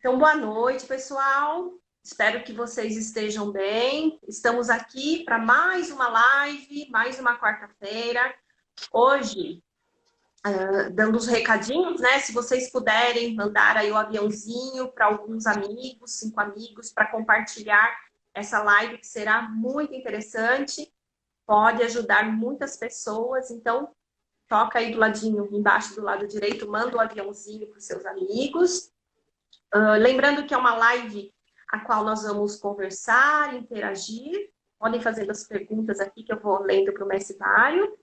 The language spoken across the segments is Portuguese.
Então, boa noite, pessoal. Espero que vocês estejam bem. Estamos aqui para mais uma live, mais uma quarta-feira. Hoje, dando os recadinhos, né? Se vocês puderem mandar aí o aviãozinho para alguns amigos, 5 amigos, para compartilhar essa live, que será muito interessante. Pode ajudar muitas pessoas. Então, toca aí do ladinho, embaixo do lado direito, manda o aviãozinho para os seus amigos. Lembrando que é uma live a qual nós vamos conversar, interagir. Podem fazer as perguntas aqui que eu vou lendo para o mestre Mário.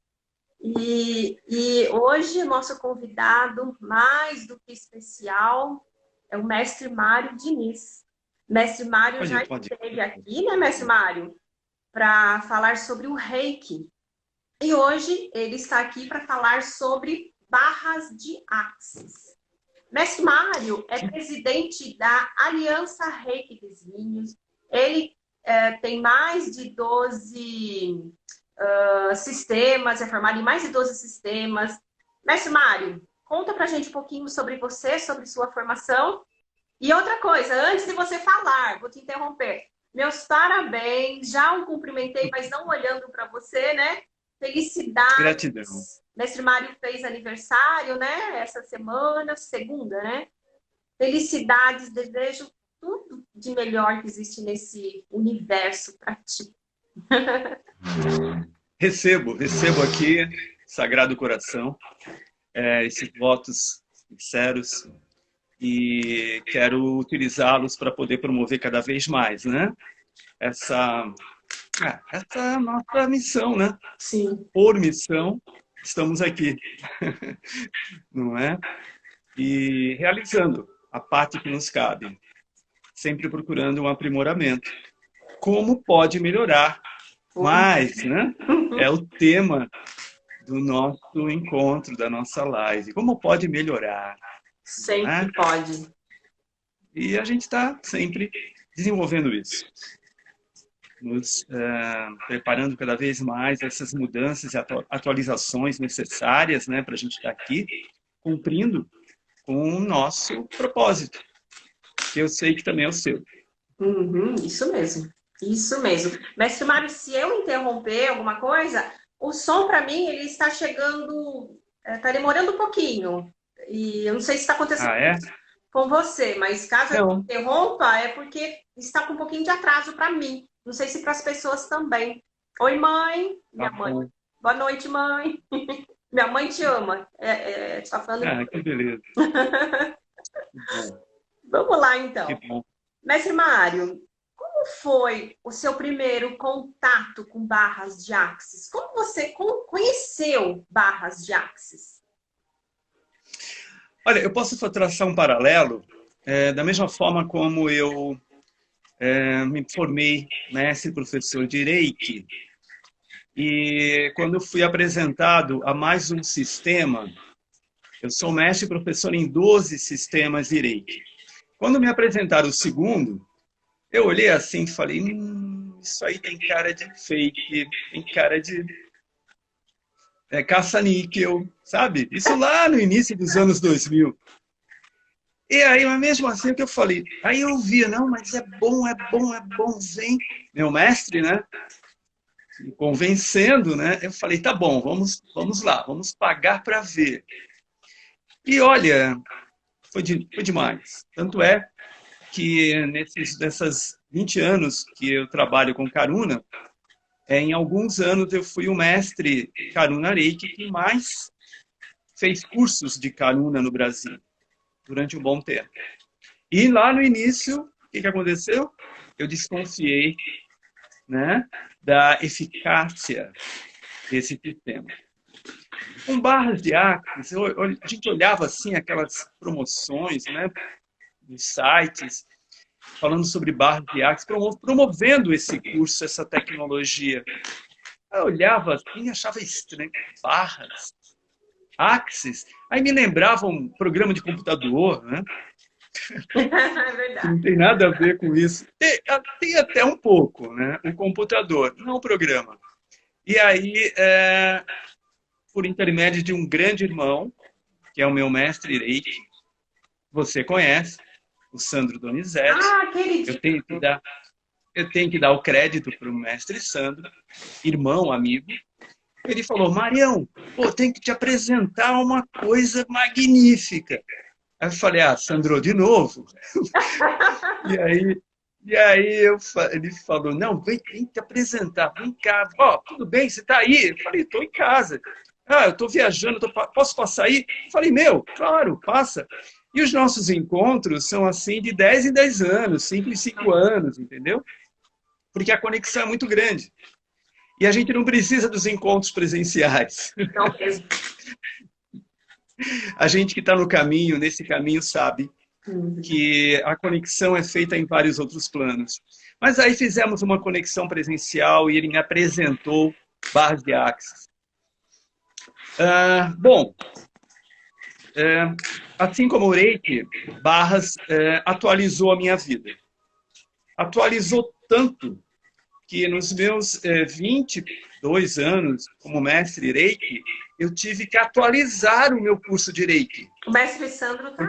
E hoje o nosso convidado mais do que especial é o mestre Mário Diniz. Mestre Mário já esteve aqui, né, mestre Mário? Para falar sobre o Reiki. E hoje ele está aqui para falar sobre barras de Axis. Mestre Mário é presidente da Aliança Reiki dos Vinhos. Ele tem mais de 12 sistemas, é formado em mais de 12 sistemas. Mestre Mário, conta pra gente um pouquinho sobre você, sobre sua formação. E outra coisa, antes de você falar, vou te interromper. Meus parabéns, já o cumprimentei, mas não olhando para você, né? Felicidades. Gratidão. Mestre Mário fez aniversário, né? Essa semana, segunda, né? Felicidades, desejo tudo de melhor que existe nesse universo para ti. Recebo aqui, Sagrado Coração, esses votos sinceros e quero utilizá-los para poder promover cada vez mais, né? Essa nossa missão, né? Sim. Por missão, estamos aqui, não é? E realizando a parte que nos cabe, sempre procurando um aprimoramento. Como pode melhorar mais, né? É o tema do nosso encontro, da nossa live. Como pode melhorar? Sempre né? pode. E a gente está sempre desenvolvendo isso. Nos preparando cada vez mais essas mudanças e atualizações necessárias, né, para a gente estar aqui, cumprindo com o nosso propósito, que eu sei que também é o seu. Isso mesmo. Isso mesmo. Mestre Mário, se eu interromper alguma coisa, o som para mim ele está chegando, está demorando um pouquinho. E eu não sei se está acontecendo com você, mas caso eu interrompa, é porque está com um pouquinho de atraso para mim. Não sei se para as pessoas também. Oi, mãe. Minha mãe. Boa noite, mãe. Minha mãe te ama. Tá falando. Que beleza. Vamos lá, então. Que bom. Mestre Mário, como foi o seu primeiro contato com barras de Axis? Como você conheceu barras de Axis? Olha, eu posso traçar um paralelo da mesma forma como eu me formei mestre e professor de Reiki. E quando eu fui apresentado a mais um sistema, eu sou mestre e professor em 12 sistemas de Reiki. Quando me apresentaram o segundo, eu olhei assim e falei, isso aí tem cara de fake, tem cara de caça-níquel, sabe? Isso lá no início dos anos 2000. E aí, mas mesmo assim, o que eu falei? Aí eu via, não, mas é bom, vem. Meu mestre, né? Me convencendo, né? Eu falei, tá bom, vamos lá, vamos pagar para ver. E olha, foi demais. Tanto é que nessas 20 anos que eu trabalho com Karuna, em alguns anos eu fui o mestre Karuna Reiki que mais fez cursos de Karuna no Brasil, durante um bom tempo. E lá no início, o que aconteceu? Eu desconfiei, né, da eficácia desse sistema. Com barras de Axis, a gente olhava assim aquelas promoções, né, nos sites, falando sobre barras de Axis, promovendo esse curso, essa tecnologia. Eu olhava assim e achava estranho. Barras, Axis. Aí me lembrava um programa de computador, né? Verdade. Não tem nada a ver com isso. Tem até um pouco, né? Um computador, não um programa. E aí, por intermédio de um grande irmão, que é o meu mestre Reiki, você conhece, o Sandro Donizete. Ah, querido. Eu tenho que dar o crédito para o mestre Sandro, irmão, amigo. Ele falou, Marião, pô, tem que te apresentar uma coisa magnífica. Aí eu falei, Sandro, de novo? Ele falou, não, vem te apresentar, vem cá. Tudo bem, você está aí? Eu falei, estou em casa. Eu estou viajando, posso passar aí? Eu falei, claro, passa. E os nossos encontros são assim de 10 em 10 anos, 5 em 5 anos, entendeu? Porque a conexão é muito grande. E a gente não precisa dos encontros presenciais. Não mesmo. A gente que está no caminho, nesse caminho, sabe que a conexão é feita em vários outros planos. Mas aí fizemos uma conexão presencial e ele me apresentou barras de Axis. Assim como o Reiki, barras atualizou a minha vida. Atualizou tanto que nos meus 22 anos como mestre Reiki, eu tive que atualizar o meu curso de Reiki. O mestre Sandro tá,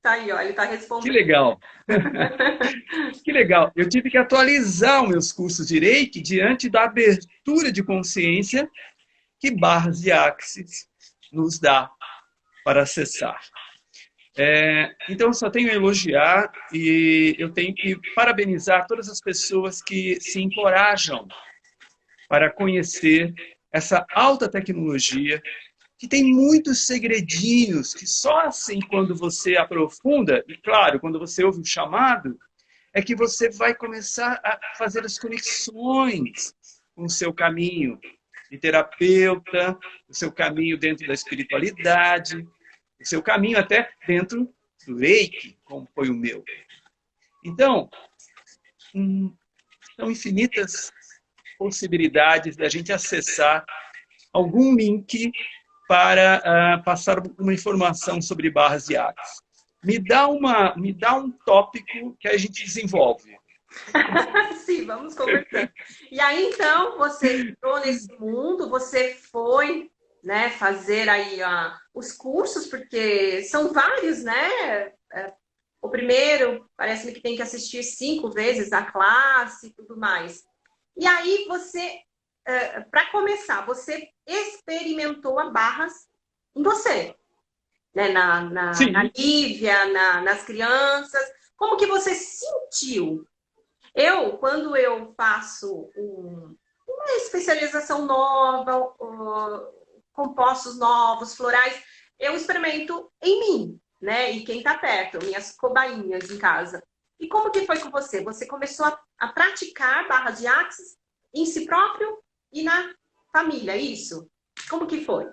tá aí, ó, ele está respondendo. Que legal. Que legal. Eu tive que atualizar os meus cursos de Reiki diante da abertura de consciência que barras de Axis nos dá para acessar. Então, eu só tenho a elogiar e eu tenho que parabenizar todas as pessoas que se encorajam para conhecer essa alta tecnologia, que tem muitos segredinhos, que só assim, quando você aprofunda, e claro, quando você ouve o chamado, é que você vai começar a fazer as conexões com o seu caminho de terapeuta, o seu caminho dentro da espiritualidade, o seu caminho até dentro do Reiki, como foi o meu. Então, são infinitas possibilidades da gente acessar algum link para passar uma informação sobre barras de Axis. Me dá um tópico que a gente desenvolve. Sim, vamos conversar. E aí, então, você entrou nesse mundo, você foi, né, fazer aí os cursos, porque são vários, né? O primeiro, parece-me que tem que assistir 5 vezes a classe e tudo mais. E aí, você, para começar, você experimentou a barras em você, né? Na Lívia, nas crianças. Como que você sentiu? Quando eu faço uma especialização nova, compostos novos, florais, eu experimento em mim, né? E quem tá perto, minhas cobainhas em casa. E como que foi com você? Você começou a praticar barras de Axis em si próprio e na família, isso? Como que foi?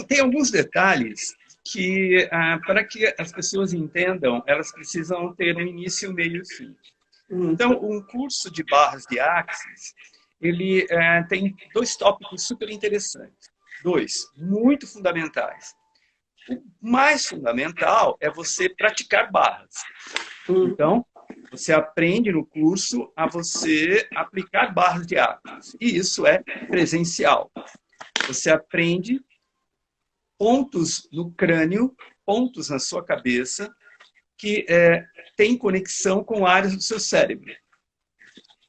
Tem alguns detalhes que, para que as pessoas entendam, elas precisam ter um início, meio e fim. Então, um curso de barras de Axis, ele tem 2 tópicos super interessantes. 2, muito fundamentais. O mais fundamental é você praticar barras. Então, você aprende no curso a você aplicar barras de Axis. E isso é presencial. Você aprende pontos no crânio, pontos na sua cabeça, que tem conexão com áreas do seu cérebro.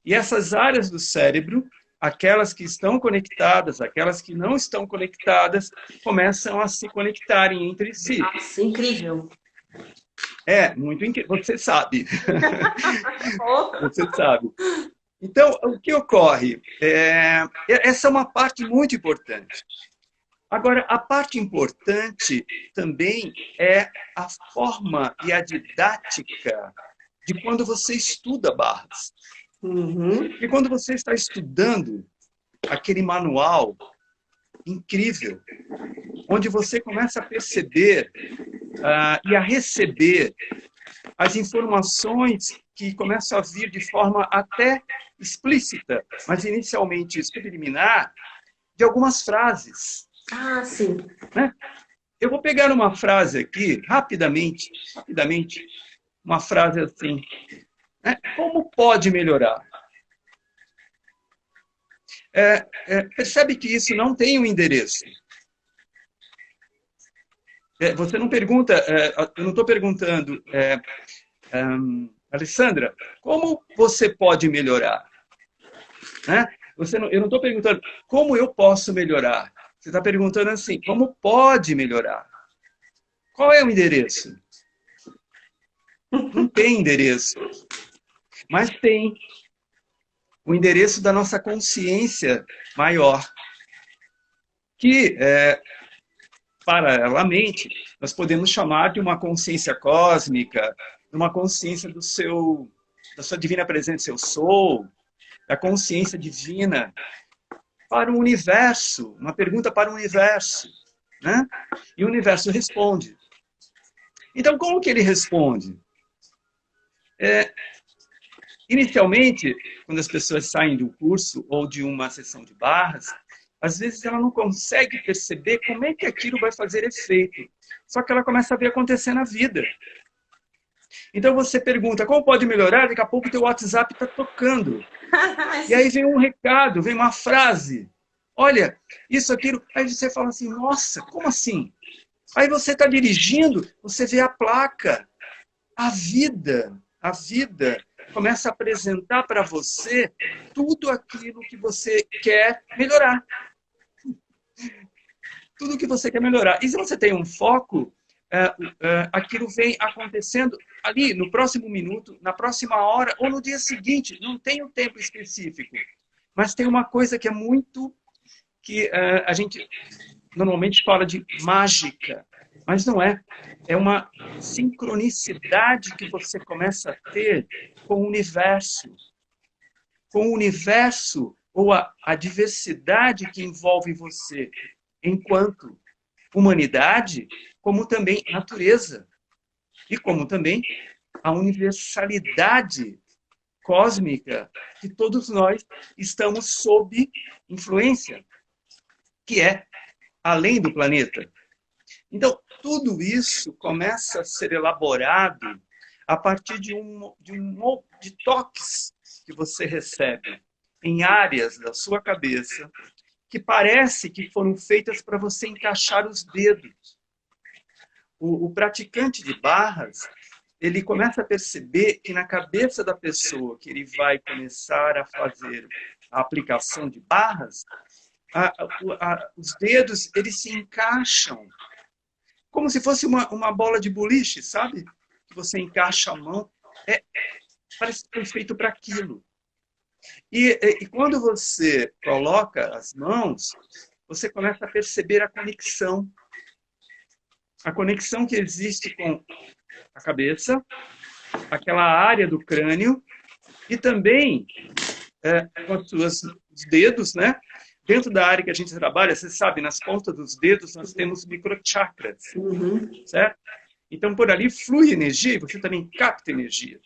E essas áreas do cérebro, aquelas que estão conectadas, aquelas que não estão conectadas, começam a se conectarem entre si. Nossa, incrível. Muito incrível. Você sabe. Você sabe. Então, o que ocorre? Essa é uma parte muito importante. Agora, a parte importante também é a forma e a didática de quando você estuda barras. E quando você está estudando aquele manual incrível, onde você começa a perceber e a receber as informações que começam a vir de forma até explícita, mas inicialmente subliminar, de algumas frases. Sim. Né? Eu vou pegar uma frase aqui, rapidamente, uma frase assim. Como pode melhorar? Percebe que isso não tem um endereço. Você não pergunta, eu não estou perguntando, Alessandra, como você pode melhorar? Né? Eu não estou perguntando como eu posso melhorar. Você está perguntando assim, como pode melhorar? Qual é o endereço? Não tem endereço, mas tem o endereço da nossa consciência maior, que, paralelamente, nós podemos chamar de uma consciência cósmica, uma consciência da sua divina presença, eu sou, da consciência divina, para o universo, uma pergunta para o universo, né? E o universo responde. Então, como que ele responde? Inicialmente, quando as pessoas saem de um curso ou de uma sessão de barras, às vezes ela não consegue perceber como é que aquilo vai fazer efeito. Só que ela começa a ver acontecer na vida. Então você pergunta, como pode melhorar? Daqui a pouco o teu WhatsApp está tocando. E aí vem um recado, vem uma frase. Olha, isso, aquilo. Aí você fala assim, nossa, como assim? Aí você está dirigindo, você vê a placa. A vida começa a apresentar para você tudo aquilo que você quer melhorar. Tudo que você quer melhorar. E se você tem um foco, aquilo vem acontecendo ali, no próximo minuto, na próxima hora, ou no dia seguinte. Não tem um tempo específico. Mas tem uma coisa que é muito... que a gente normalmente fala de mágica. Mas não é. É uma sincronicidade que você começa a ter com o universo. Com o universo ou a diversidade que envolve você, enquanto humanidade, como também natureza. E como também a universalidade cósmica que todos nós estamos sob influência, que é além do planeta. Então, tudo isso começa a ser elaborado a partir de toques que você recebe em áreas da sua cabeça que parece que foram feitas para você encaixar os dedos. O praticante de barras, ele começa a perceber que na cabeça da pessoa que ele vai começar a fazer a aplicação de barras, os dedos eles se encaixam como se fosse uma bola de boliche, sabe? Que você encaixa a mão. Parece que foi feito para aquilo. E quando você coloca as mãos, você começa a perceber a conexão. A conexão que existe com a cabeça, aquela área do crânio, e também com os dedos, né? Dentro da área que a gente trabalha, você sabe, nas pontas dos dedos nós temos microchakras, certo? Então, por ali flui energia e você também capta energia.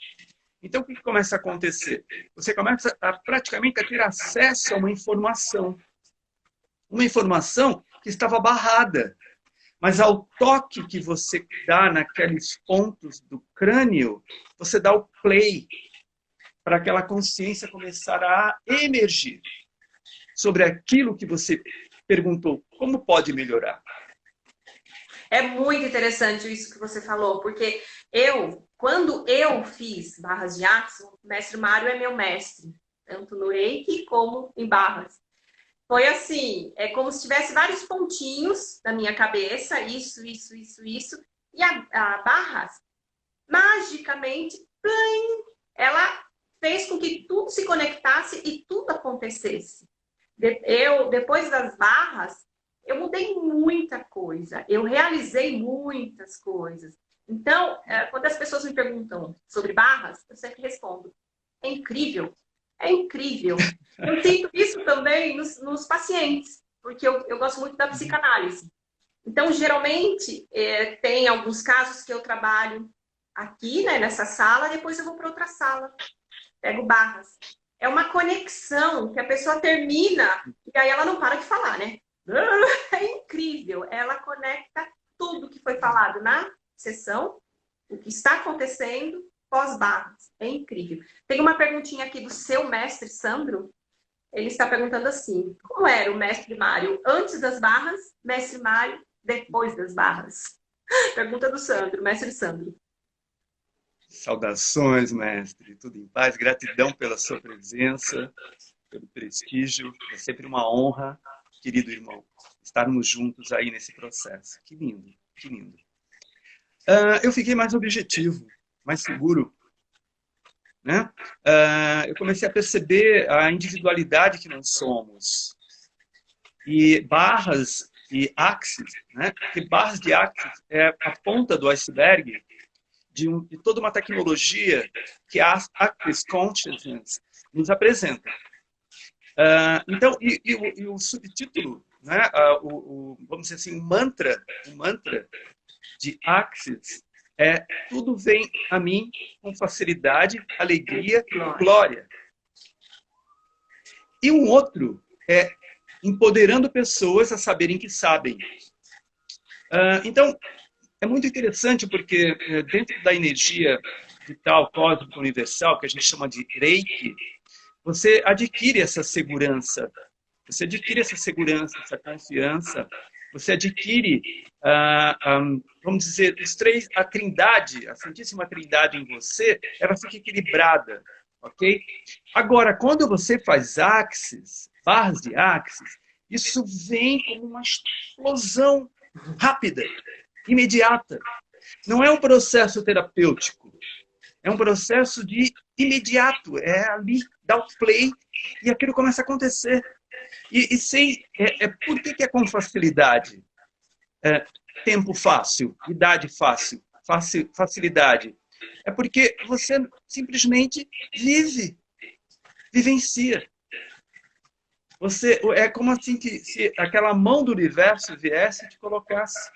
Então, o que começa a acontecer? Você começa praticamente a ter acesso a uma informação que estava barrada. Mas ao toque que você dá naqueles pontos do crânio, você dá o play para aquela consciência começar a emergir sobre aquilo que você perguntou, como pode melhorar? É muito interessante isso que você falou, porque quando eu fiz barras de Jackson, o mestre Mário é meu mestre, tanto no Reiki como em barras. Foi assim, é como se tivesse vários pontinhos na minha cabeça, isso, e a barras, magicamente, plim, ela fez com que tudo se conectasse e tudo acontecesse. Depois das barras, eu mudei muita coisa, eu realizei muitas coisas. Então, quando as pessoas me perguntam sobre barras, eu sempre respondo, é incrível, é incrível. Eu sinto isso também nos pacientes, porque eu gosto muito da psicanálise. Então, geralmente, tem alguns casos que eu trabalho aqui, né, nessa sala, depois eu vou para outra sala, pego barras. É uma conexão que a pessoa termina e aí ela não para de falar, né? É incrível. Ela conecta tudo que foi falado na sessão, o que está acontecendo pós-barras. É incrível. Tem uma perguntinha aqui do seu mestre, Sandro. Ele está perguntando assim, como era o mestre Mário antes das barras, mestre Mário depois das barras? Pergunta do Sandro, mestre Sandro. Saudações, mestre. Tudo em paz. Gratidão pela sua presença, pelo prestígio. É sempre uma honra, querido irmão, estarmos juntos aí nesse processo. Que lindo, que lindo. Eu fiquei mais objetivo, mais seguro, né? Eu comecei a perceber a individualidade que nós somos. E barras e axis, né? Porque barras de axis é a ponta do iceberg de toda uma tecnologia que a Access Consciousness nos apresenta. Então, o subtítulo, né? Vamos dizer assim, o mantra de Axis é: tudo vem a mim com facilidade, alegria, glória. E um outro é empoderando pessoas a saberem que sabem. Então, é muito interessante porque dentro da energia vital, cósmica, universal, que a gente chama de Reiki, você adquire essa segurança. Você adquire essa segurança, essa confiança. Você adquire, vamos dizer, a trindade, a Santíssima Trindade em você, ela fica equilibrada, ok? Agora, quando você faz axis, barras de axis, isso vem como uma explosão rápida, imediata. Não é um processo terapêutico, é um processo de imediato. É ali, dá o play e aquilo começa a acontecer. Por que é com facilidade? Tempo fácil, idade fácil, facilidade. É porque você simplesmente vivencia. É como assim se aquela mão do universo viesse e te colocasse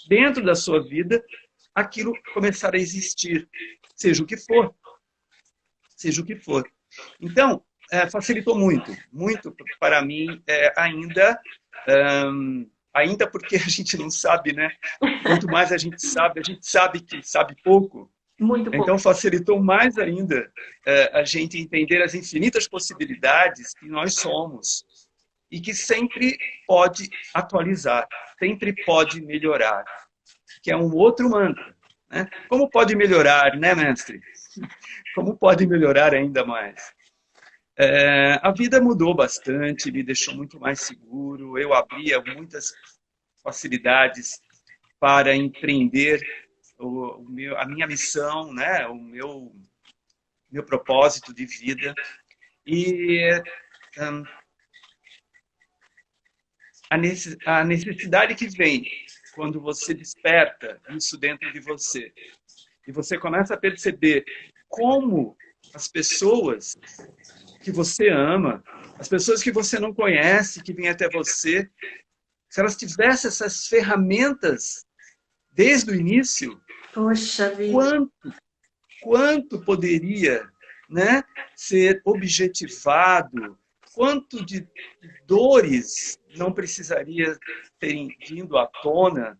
dentro da sua vida, aquilo começar a existir, seja o que for. Seja o que for. Então, facilitou muito, muito para mim, ainda porque a gente não sabe, né? Quanto mais a gente sabe que sabe pouco. Muito pouco. Então, facilitou mais ainda a gente entender as infinitas possibilidades que nós somos e que sempre pode atualizar, sempre pode melhorar, que é um outro mantra, né? Como pode melhorar, né, mestre? Como pode melhorar ainda mais? A vida mudou bastante, me deixou muito mais seguro, eu abria muitas facilidades para empreender a minha missão, né? O meu propósito de vida. E a necessidade que vem quando você desperta isso dentro de você e você começa a perceber como as pessoas que você ama, as pessoas que você não conhece, que vêm até você, se elas tivessem essas ferramentas desde o início, poxa vida, quanto poderia, né, ser objetivado, quanto de dores não precisaria terem vindo à tona,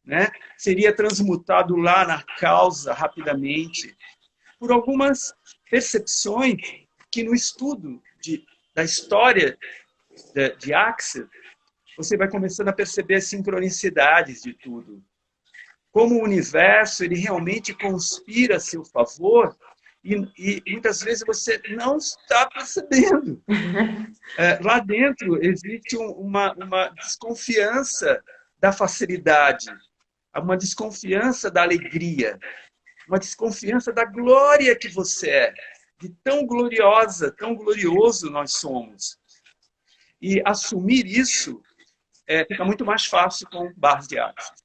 né? Seria transmutado lá na causa rapidamente, por algumas percepções que no estudo da história de Axel, você vai começando a perceber as sincronicidades de tudo. Como o universo ele realmente conspira a seu favor e muitas vezes você não está percebendo. Lá dentro existe uma desconfiança da facilidade, uma desconfiança da alegria, uma desconfiança da glória que você é, de tão gloriosa, tão glorioso nós somos. E assumir isso fica muito mais fácil com barras de axis.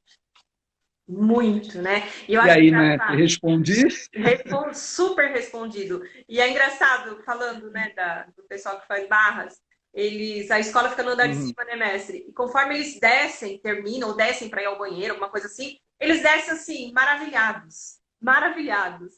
Muito, né? E aí, né? Respondi? Super respondido. E é engraçado, falando, né, do pessoal que faz barras, a escola fica no andar de cima, né, mestre? E conforme eles descem, terminam, ou descem para ir ao banheiro, alguma coisa assim, eles descem assim, maravilhados. Maravilhados.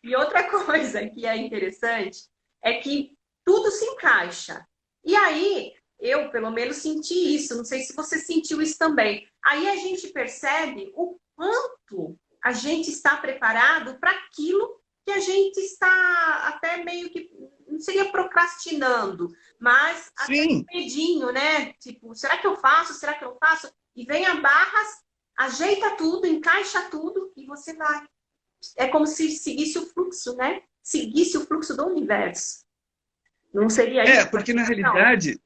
E outra coisa que é interessante é que tudo se encaixa. E aí, eu, pelo menos, senti isso. Não sei se você sentiu isso também. Aí a gente percebe o quanto a gente está preparado para aquilo que a gente está até meio que, não seria procrastinando, mas até um medinho, né? Tipo, será que eu faço? Será que eu faço? E vem a barras, ajeita tudo, encaixa tudo e você vai. É como se seguisse o fluxo, né? Seguisse o fluxo do universo. Não seria isso? Porque na realidade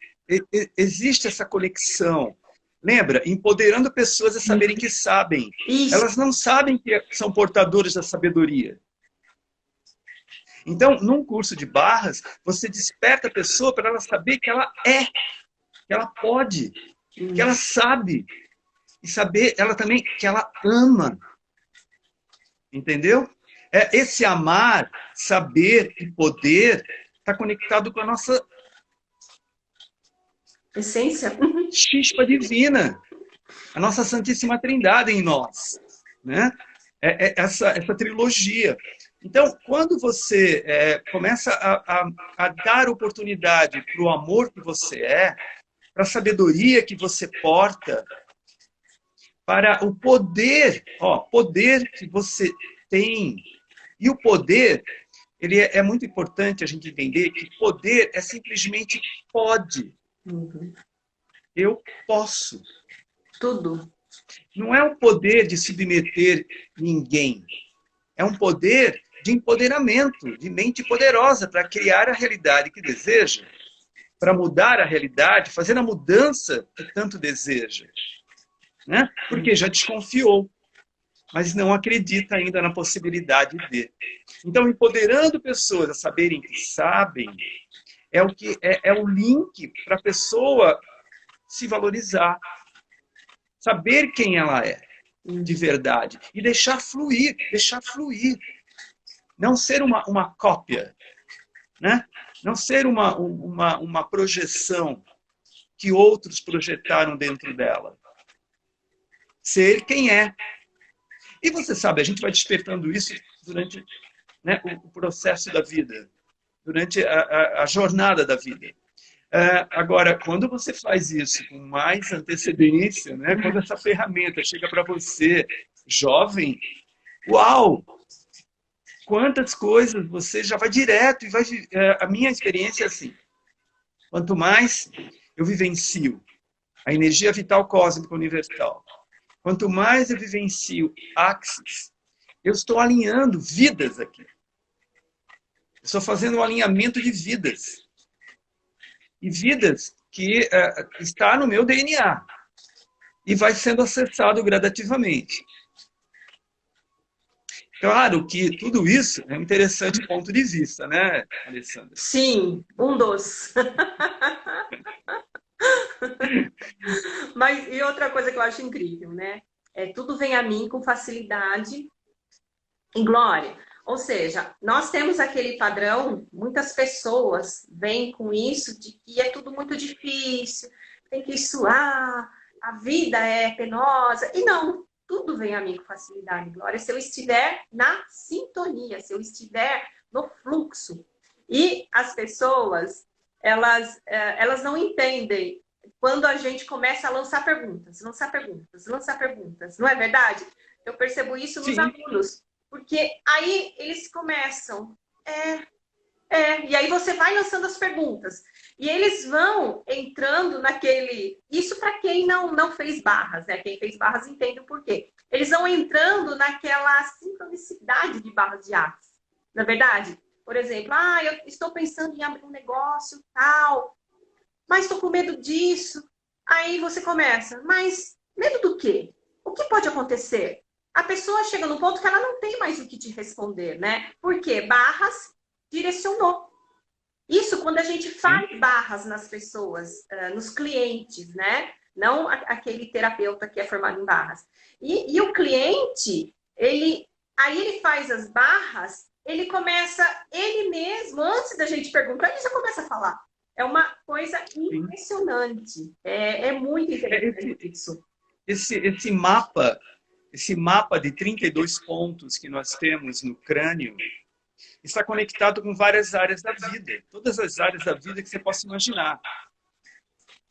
existe essa conexão. Lembra? Empoderando pessoas a saberem que sabem. Isso. Elas não sabem que são portadoras da sabedoria. Então, num curso de barras, você desperta a pessoa para ela saber que ela é, que ela pode, que ela sabe. E saber ela também que ela ama. Entendeu? Esse amar, saber e poder está conectado com a nossa essência, chispa divina, a nossa Santíssima Trindade em nós, né? Essa trilogia. Então, quando você começa a dar oportunidade para o amor que você é, para a sabedoria que você porta, para o poder, poder que você tem. E o poder, ele é muito importante a gente entender que poder é simplesmente pode. Uhum. Eu posso. Tudo. Não é o poder de submeter ninguém. É um poder de empoderamento, de mente poderosa para criar a realidade que deseja, para mudar a realidade, fazer a mudança que tanto deseja. Né? Porque já desconfiou, mas não acredita ainda na possibilidade de. Então, empoderando pessoas a saberem que sabem, é o link para a pessoa se valorizar, saber quem ela é de verdade e deixar fluir, não ser uma cópia, né? Não ser uma projeção que outros projetaram dentro dela. Ser quem é. E você sabe, a gente vai despertando isso durante, né, o processo da vida, durante a jornada da vida. Agora, quando você faz isso com mais antecedência, né, quando essa ferramenta chega para você, jovem, uau! Quantas coisas você já vai direto e vai... a minha experiência é assim, quanto mais eu vivencio a energia vital cósmica universal, quanto mais eu vivencio Axis, eu estou alinhando vidas aqui. Estou fazendo um alinhamento de vidas. E vidas que está no meu DNA. E vai sendo acessado gradativamente. Claro que tudo isso é um interessante ponto de vista, né, Alessandra? Sim, um dos. Mas, e outra coisa que eu acho incrível, né? Tudo vem a mim com facilidade e glória. Ou seja, nós temos aquele padrão, muitas pessoas vêm com isso de que é tudo muito difícil, tem que suar, a vida é penosa. E não, tudo vem a mim com facilidade e glória se eu estiver na sintonia, se eu estiver no fluxo. E as pessoas, elas não entendem quando a gente começa a lançar perguntas, não é verdade? Eu percebo isso nos alunos, porque aí eles começam, e aí você vai lançando as perguntas, e eles vão entrando naquele, isso para quem não fez barras, né? Quem fez barras entende o porquê. Eles vão entrando naquela sincronicidade de barras de Axis, não é verdade? Por exemplo, eu estou pensando em abrir um negócio, tal, mas estou com medo disso. Aí você começa, mas medo do quê? O que pode acontecer? A pessoa chega num ponto que ela não tem mais o que te responder, né? Porque barras direcionou. Isso quando a gente faz barras nas pessoas, nos clientes, né? Não aquele terapeuta que é formado em barras. E o cliente, aí ele faz as barras, ele começa, ele mesmo, antes da gente perguntar, ele já começa a falar. É uma coisa impressionante. É muito interessante isso. Esse mapa de 32 pontos que nós temos no crânio está conectado com várias áreas da vida. Todas as áreas da vida que você possa imaginar.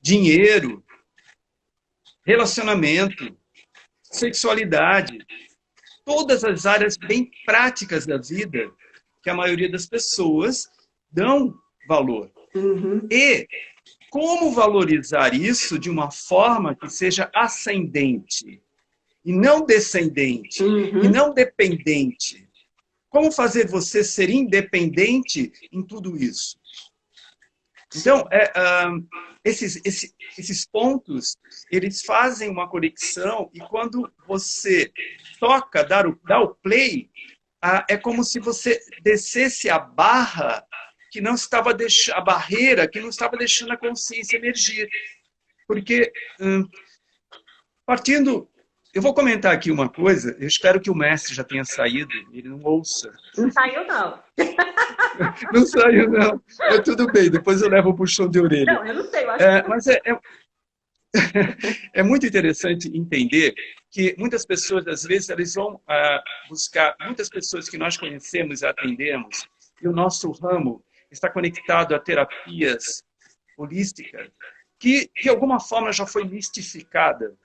Dinheiro, relacionamento, sexualidade. Todas as áreas bem práticas da vida que a maioria das pessoas dão valor. Uhum. E como valorizar isso de uma forma que seja ascendente? e não descendente, e não dependente. Como fazer você ser independente em tudo isso? Então, esses pontos, eles fazem uma conexão, e quando você toca, dá o play, é como se você descesse a barra que não estava deixando, a barreira que não estava deixando a consciência emergir. Porque, partindo... Eu vou comentar aqui uma coisa, eu espero que o mestre já tenha saído, ele não ouça. Não saiu, não. Não saiu, não. Tudo bem, depois eu levo o puxão de orelha. Não, eu não sei, eu acho que... Mas é muito interessante entender que muitas pessoas, às vezes, elas vão buscar, muitas pessoas que nós conhecemos e atendemos, e o nosso ramo está conectado a terapias holísticas, que de alguma forma já foi mistificada.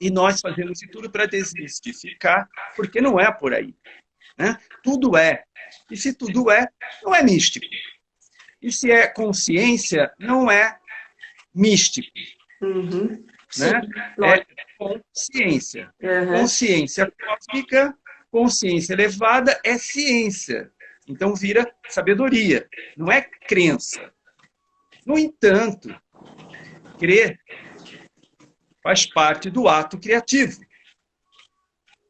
E nós fazemos de tudo para desmistificar, porque não é por aí. Né? Tudo é. E se tudo é, não é místico. E se é consciência, não é místico. Né? É consciência. Consciência cósmica, consciência elevada é ciência. Então vira sabedoria, não é crença. No entanto, crer faz parte do ato criativo.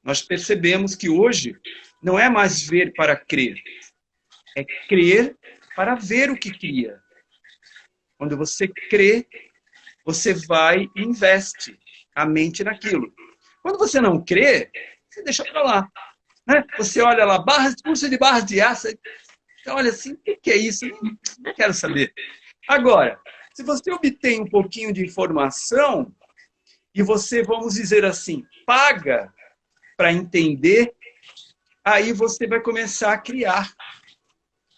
Nós percebemos que hoje não é mais ver para crer, é crer para ver o que cria. Quando você crê, você vai e investe a mente naquilo. Quando você não crê, você deixa para lá. Né? Você olha lá, curso de barras de aço, você olha assim, o que é isso? Não quero saber. Agora, se você obtém um pouquinho de informação, e você, vamos dizer assim, paga para entender, aí você vai começar a criar.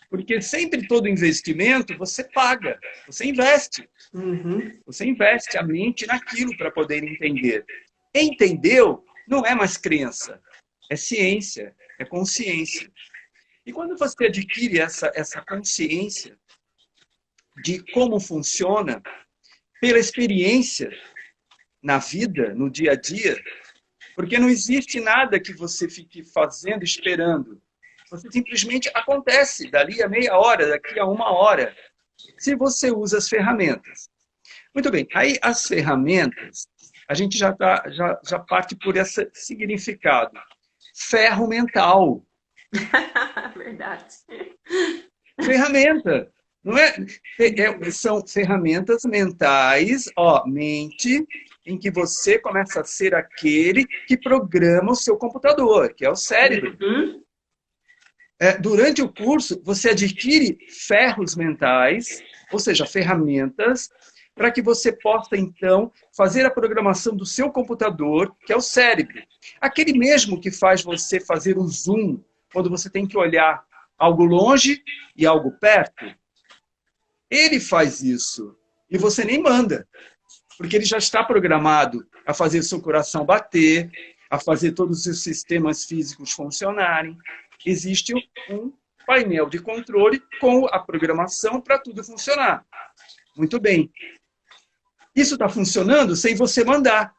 Porque sempre todo investimento você paga, você investe. Você investe a mente naquilo para poder entender. Entendeu? Não é mais crença, é ciência, é consciência. E quando você adquire essa consciência de como funciona, pela experiência na vida, no dia a dia, porque não existe nada que você fique fazendo, esperando. Você simplesmente acontece dali a meia hora, daqui a uma hora, se você usa as ferramentas. Muito bem, aí as ferramentas, a gente já parte por esse significado. Ferro mental. Verdade. Ferramenta. Não é? São ferramentas mentais, mente, em que você começa a ser aquele que programa o seu computador, que é o cérebro. Durante o curso, você adquire ferros mentais, ou seja, ferramentas, para que você possa, então, fazer a programação do seu computador, que é o cérebro. Aquele mesmo que faz você fazer o zoom, quando você tem que olhar algo longe e algo perto. Ele faz isso. E você nem manda. Porque ele já está programado a fazer seu coração bater, a fazer todos os sistemas físicos funcionarem. Existe um painel de controle com a programação para tudo funcionar. Muito bem. Isso está funcionando sem você mandar.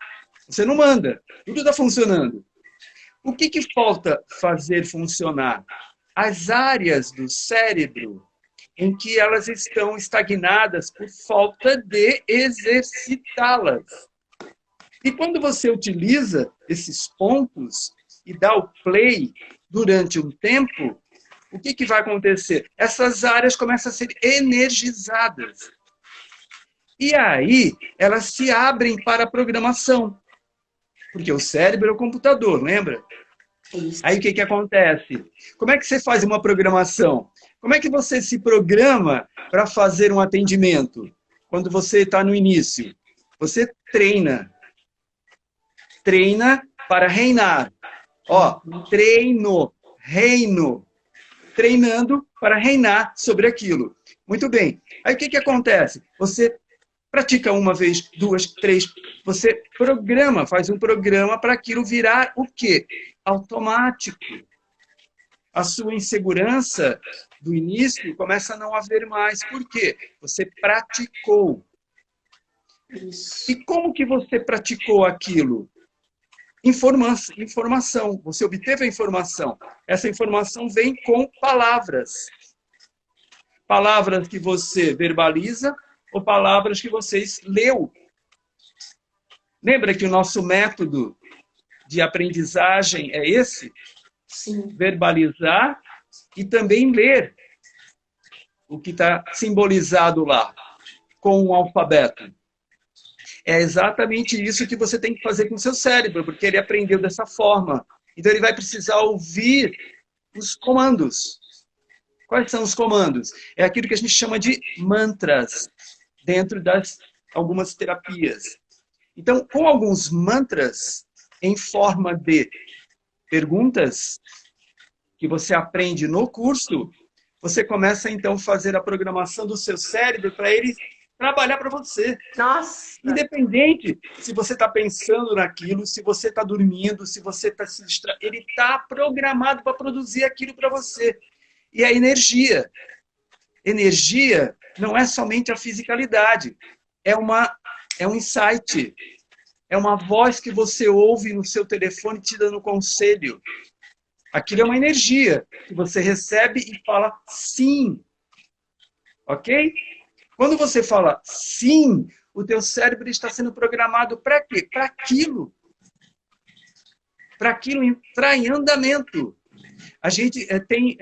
Você não manda. Tudo está funcionando. O que falta fazer funcionar? As áreas do cérebro em que elas estão estagnadas por falta de exercitá-las. E quando você utiliza esses pontos e dá o play durante um tempo, o que vai acontecer? Essas áreas começam a ser energizadas. E aí, elas se abrem para a programação. Porque o cérebro é o computador, lembra? Isso. Aí o que acontece? Como é que você faz uma programação? Como é que você se programa para fazer um atendimento? Quando você está no início. Você treina. Treina para reinar. Treino, reino. Treinando para reinar sobre aquilo. Muito bem. Aí o que acontece? Você pratica uma vez, duas, três. Você programa, faz um programa para aquilo virar o quê? Automático. A sua insegurança do início começa a não haver mais. Por quê? Você praticou. Isso. E como que você praticou aquilo? informação. Você obteve a informação. Essa informação vem com palavras. Palavras que você verbaliza ou palavras que você leu. Lembra que o nosso método de aprendizagem é esse? Sim. Verbalizar e também ler o que está simbolizado lá, com o alfabeto. É exatamente isso que você tem que fazer com o seu cérebro, porque ele aprendeu dessa forma. Então ele vai precisar ouvir os comandos. Quais são os comandos? É aquilo que a gente chama de mantras, dentro das algumas terapias. Então, com alguns mantras, em forma de perguntas, que você aprende no curso, você começa, então, a fazer a programação do seu cérebro para ele trabalhar para você. Nossa! Independente se você está pensando naquilo, se você está dormindo, se você está se distraindo, ele está programado para produzir aquilo para você. E a energia. Energia não é somente a fisicalidade. É um insight. É uma voz que você ouve no seu telefone te dando conselho. Aquilo é uma energia que você recebe e fala sim. Ok? Quando você fala sim, o teu cérebro está sendo programado para quê? Para aquilo. Para aquilo entrar em andamento. A gente tem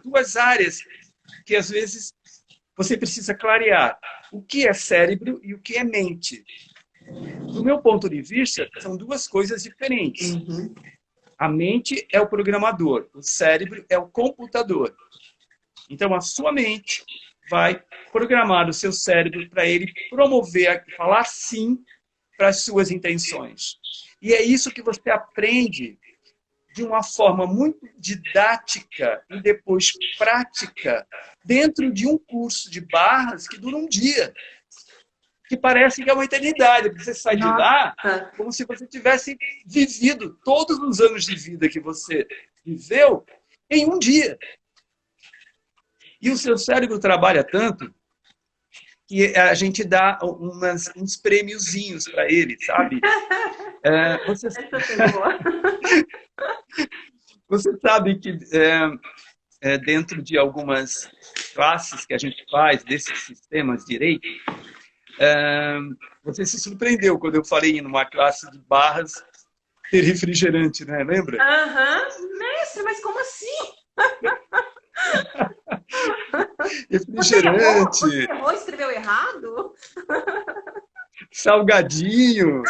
duas áreas que às vezes você precisa clarear. O que é cérebro e o que é mente. Do meu ponto de vista, são duas coisas diferentes. Uhum. A mente é o programador, o cérebro é o computador. Então, a sua mente vai programar o seu cérebro para ele promover, falar sim para as suas intenções. E é isso que você aprende de uma forma muito didática e depois prática dentro de um curso de barras que dura um dia. Que parece que é uma eternidade, porque você sai de lá como se você tivesse vivido todos os anos de vida que você viveu em um dia. E o seu cérebro trabalha tanto que a gente dá uns prêmiozinhos para ele, sabe? Você sabe que dentro de algumas classes que a gente faz desses sistemas de direito, você se surpreendeu quando eu falei em uma classe de barras ter refrigerante, né? Lembra? Aham. Mestre, mas como assim? Refrigerante. Você errou, escreveu errado? Salgadinho,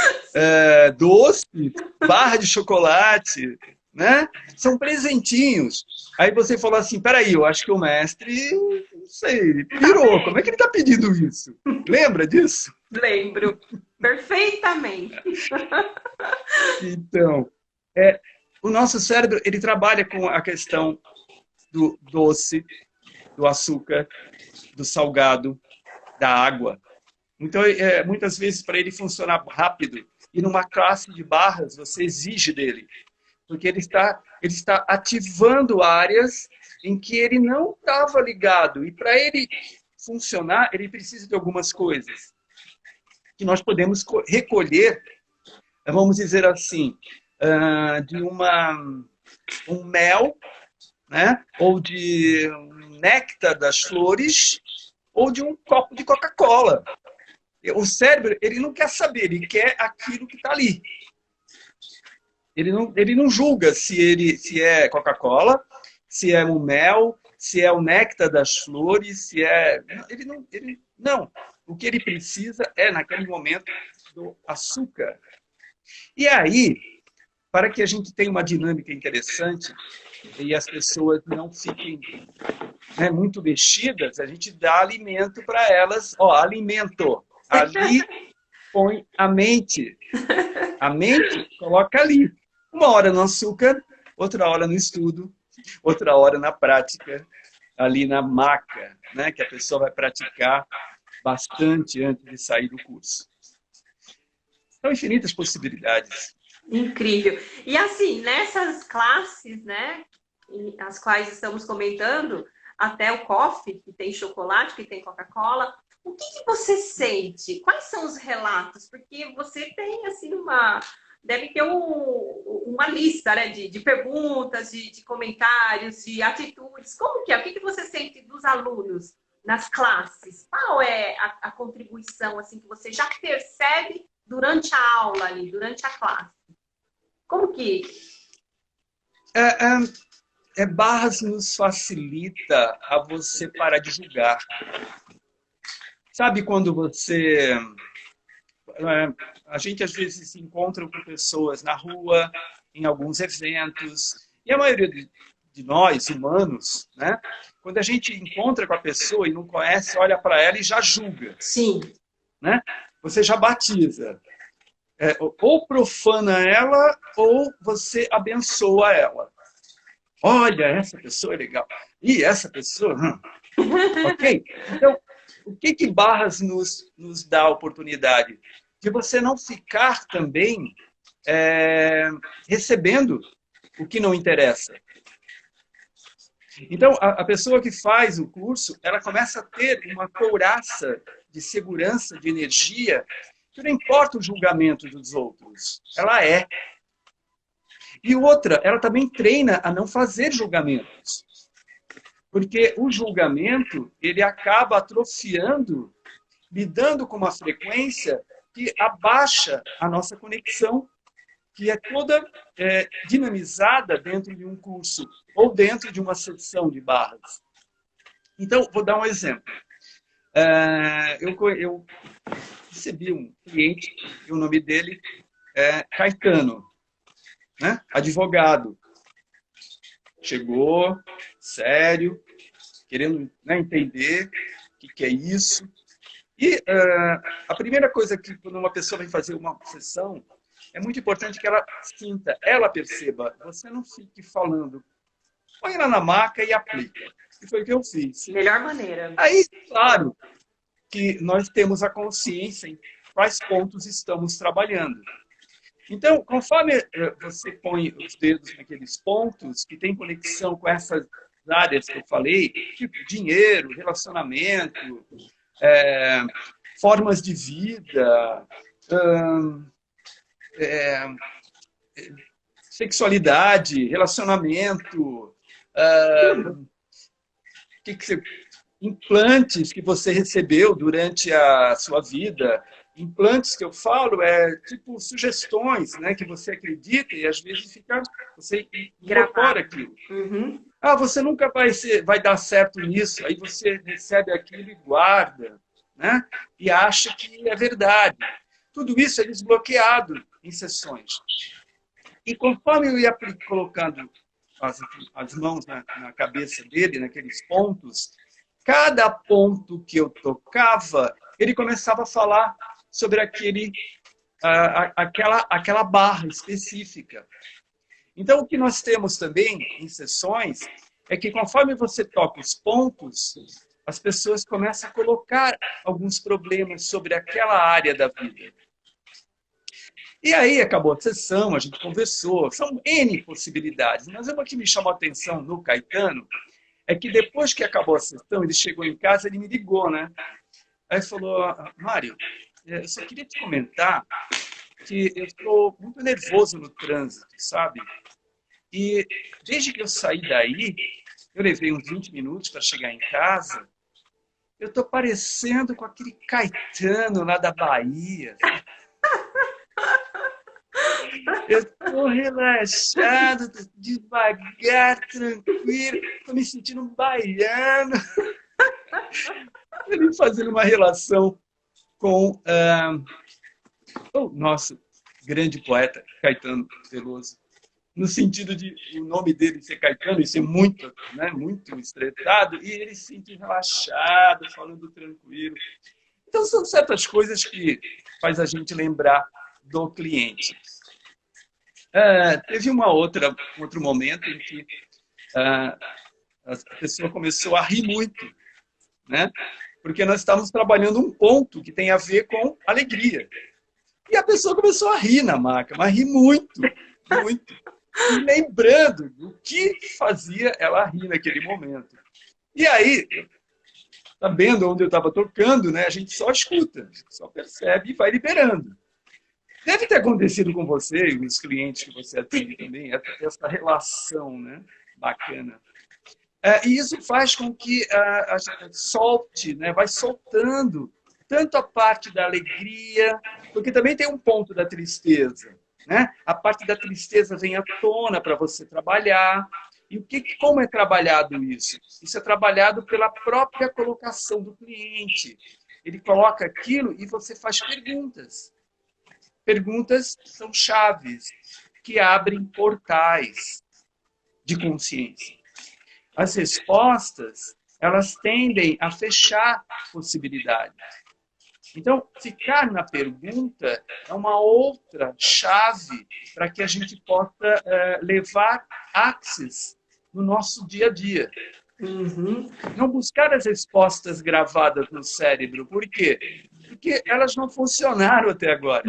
doce, barra de chocolate, né? São presentinhos. Aí você falou assim, peraí, eu acho que o mestre, não sei, pirou. Como é que ele está pedindo isso? Lembra disso? Lembro. Perfeitamente. Então, o nosso cérebro, ele trabalha com a questão do doce, do açúcar, do salgado, da água. Então, muitas vezes, para ele funcionar rápido, e numa classe de barras, você exige dele. Porque ele está ativando áreas em que ele não estava ligado. E para ele funcionar, ele precisa de algumas coisas que nós podemos recolher, vamos dizer assim, de um mel, né? Ou de um néctar das flores, ou de um copo de Coca-Cola. O cérebro, ele não quer saber, ele quer aquilo que está ali. Ele não julga se é Coca-Cola, se é o mel, se é o néctar das flores, se é... Não. O que ele precisa é, naquele momento, do açúcar. E aí, para que a gente tenha uma dinâmica interessante e as pessoas não fiquem muito mexidas, a gente dá alimento para elas. Ó, alimento. Ali põe a mente. A mente coloca ali. Uma hora no açúcar, outra hora no estudo, outra hora na prática, ali na maca, né, que a pessoa vai praticar bastante antes de sair do curso. São infinitas possibilidades. Incrível. E assim, nessas classes, né, as quais estamos comentando, até o coffee, que tem chocolate, que tem Coca-Cola, o que você sente? Quais são os relatos? Porque você tem, assim, deve ter uma lista, né, de perguntas, de comentários, de atitudes. Como que é? O que você sente dos alunos nas classes? Qual é a contribuição assim, que você já percebe durante a aula ali, durante a classe? Como que... Barras nos facilita a você parar de julgar. Sabe quando você... a gente às vezes se encontra com pessoas na rua, em alguns eventos, e a maioria de nós, humanos, né? Quando a gente encontra com a pessoa e não conhece, olha para ela e já julga. Sim. Né? Você já batiza. Ou profana ela, ou você abençoa ela. Olha, essa pessoa é legal. E essa pessoa... Ok? Então, o que Barras nos dá a oportunidade? De você não ficar também recebendo o que não interessa. Então, a pessoa que faz o curso, ela começa a ter uma couraça de segurança, de energia, que não importa o julgamento dos outros. Ela é. E outra, ela também treina a não fazer julgamentos. Porque o julgamento, ele acaba atrofiando, lidando com uma frequência que abaixa a nossa conexão, que é toda dinamizada dentro de um curso ou dentro de uma sessão de Barras. Então, vou dar um exemplo. Eu recebi um cliente, e o nome dele é Caetano, né? Advogado. Chegou, sério, querendo, né, entender o que é isso. E a primeira coisa que, quando uma pessoa vai fazer uma sessão, é muito importante que ela sinta, ela perceba. Você não fique falando. Põe ela na maca e aplica. E foi o que eu fiz. Melhor maneira. Aí, claro, que nós temos a consciência em quais pontos estamos trabalhando. Então, conforme você põe os dedos naqueles pontos que tem conexão com essas áreas que eu falei, tipo dinheiro, relacionamento, formas de vida, sexualidade, relacionamento, implantes que você recebeu durante a sua vida. Implantes que eu falo tipo sugestões, né, que você acredita e às vezes você incorpora aquilo. Uhum. Você nunca vai dar certo nisso. Aí você recebe aquilo e guarda, né, e acha que é verdade. Tudo isso é desbloqueado em sessões. E conforme eu ia colocando as mãos na cabeça dele, naqueles pontos, cada ponto que eu tocava, ele começava a falar sobre aquela barra específica. Então, o que nós temos também em sessões é que conforme você toca os pontos, as pessoas começam a colocar alguns problemas sobre aquela área da vida. E aí acabou a sessão, a gente conversou, são N possibilidades, mas uma que me chamou a atenção no Caetano é que depois que acabou a sessão, ele chegou em casa, ele me ligou, né? Aí falou, Mário, eu só queria te comentar que eu estou muito nervoso no trânsito, sabe? E desde que eu saí daí, eu levei uns 20 minutos para chegar em casa, eu estou parecendo com aquele Caetano lá da Bahia. Eu estou relaxado, devagar, tranquilo, estou me sentindo um baiano. Ele fazendo uma relação com o nosso grande poeta, Caetano Veloso. No sentido de o nome dele ser Caetano e ser muito, né, muito estressado, e ele se sente relaxado, falando tranquilo. Então, são certas coisas que faz a gente lembrar do cliente. Teve um outro momento em que a pessoa começou a rir muito, né? Porque nós estávamos trabalhando um ponto que tem a ver com alegria. E a pessoa começou a rir na maca, mas rir muito, muito. E lembrando do que fazia ela rir naquele momento. E aí, sabendo onde eu estava tocando, né, a gente só escuta, só percebe e vai liberando. Deve ter acontecido com você e os clientes que você atende também, essa relação, né? Bacana. E isso faz com que a gente solte, né? Vai soltando tanto a parte da alegria, porque também tem um ponto da tristeza, né? A parte da tristeza vem à tona para você trabalhar. E como é trabalhado isso? Isso é trabalhado pela própria colocação do cliente. Ele coloca aquilo e você faz perguntas. Perguntas são chaves que abrem portais de consciência. As respostas, elas tendem a fechar possibilidades. Então, ficar na pergunta é uma outra chave para que a gente possa levar access no nosso dia a dia. Uhum. Não buscar as respostas gravadas no cérebro. Por quê? Porque elas não funcionaram até agora.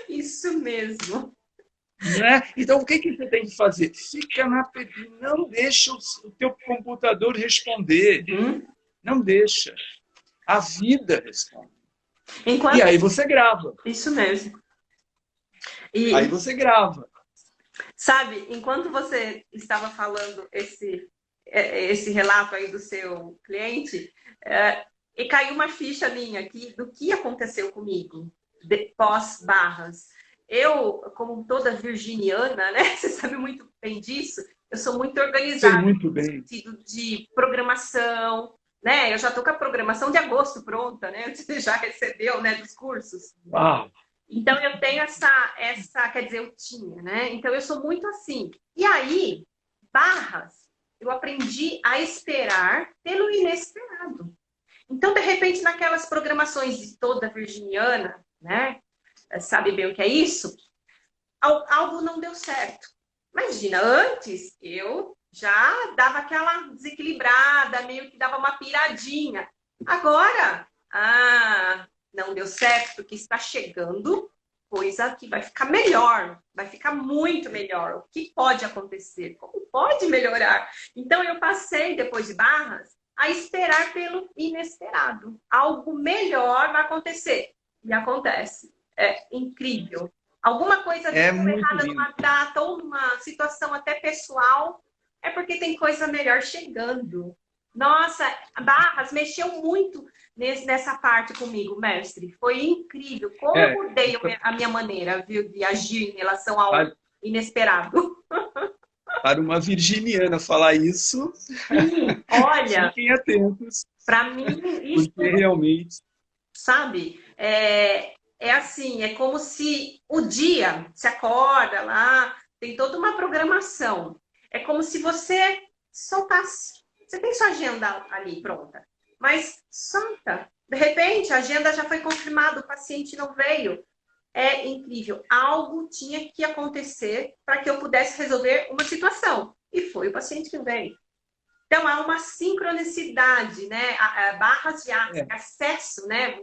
Isso mesmo. Né? Então, o que você tem que fazer? Fica na pergunta. Não deixa o teu computador responder. Uhum. Não deixa. A vida responde. Enquanto... E aí você grava. Isso mesmo. Aí você grava. Sabe, enquanto você estava falando esse relato aí do seu cliente, e caiu uma ficha minha aqui do que aconteceu comigo pós-barras. Eu, como toda virginiana, né? Você sabe muito bem disso. Eu sou muito organizada. Sei muito bem. No sentido de programação, né? Eu já estou com a programação de agosto pronta, né? Você já recebeu, né? Dos cursos. Uau. Então, eu tenho quer dizer, eu tinha, né? Então, eu sou muito assim. E aí, barras, eu aprendi a esperar pelo inesperado. Então, de repente, naquelas programações de toda virginiana, né? Sabe bem o que é isso? Algo não deu certo. Imagina, antes eu já dava aquela desequilibrada, meio que dava uma piradinha. Agora, não deu certo porque está chegando coisa que vai ficar melhor, vai ficar muito melhor. O que pode acontecer? Como pode melhorar? Então, eu passei, depois de barras, a esperar pelo inesperado. Algo melhor vai acontecer. E acontece. É incrível. Alguma coisa errada numa data ou numa situação até pessoal, é porque tem coisa melhor chegando. Nossa, barras mexeu muito nessa parte comigo, mestre. Foi incrível. Como eu mudei a minha maneira, viu, de agir em relação ao inesperado. Para uma virginiana falar isso, sim, olha, fiquem atentos. Para mim, isso... Porque realmente... Sabe? É assim, é como se o dia se acorda lá, tem toda uma programação. É como se você soltasse. Você tem sua agenda ali pronta, mas solta. De repente, a agenda já foi confirmada, o paciente não veio. É incrível. Algo tinha que acontecer para que eu pudesse resolver uma situação. E foi o paciente que veio. Então, há uma sincronicidade, né? Barras de acesso, né?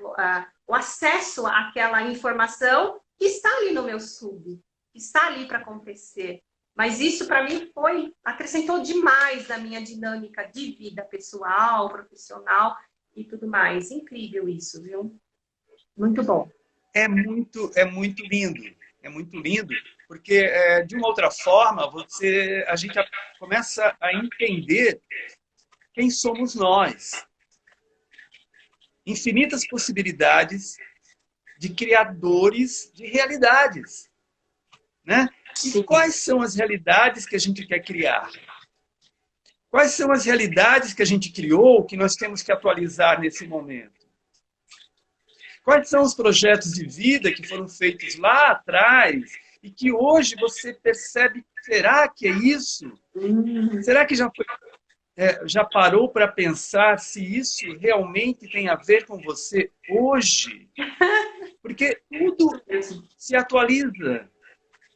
O acesso àquela informação que está ali no meu sub, que está ali para acontecer. Mas isso, para mim, acrescentou demais na minha dinâmica de vida pessoal, profissional e tudo mais. Incrível isso, viu? Muito bom. É muito lindo. É muito lindo, porque, de uma outra forma, a gente começa a entender quem somos nós. Infinitas possibilidades de criadores de realidades. Né? E quais são as realidades que a gente quer criar? Quais são as realidades que a gente criou, que nós temos que atualizar nesse momento? Quais são os projetos de vida que foram feitos lá atrás e que hoje você percebe, será que é isso? Será que já parou para pensar se isso realmente tem a ver com você hoje? Porque tudo se atualiza.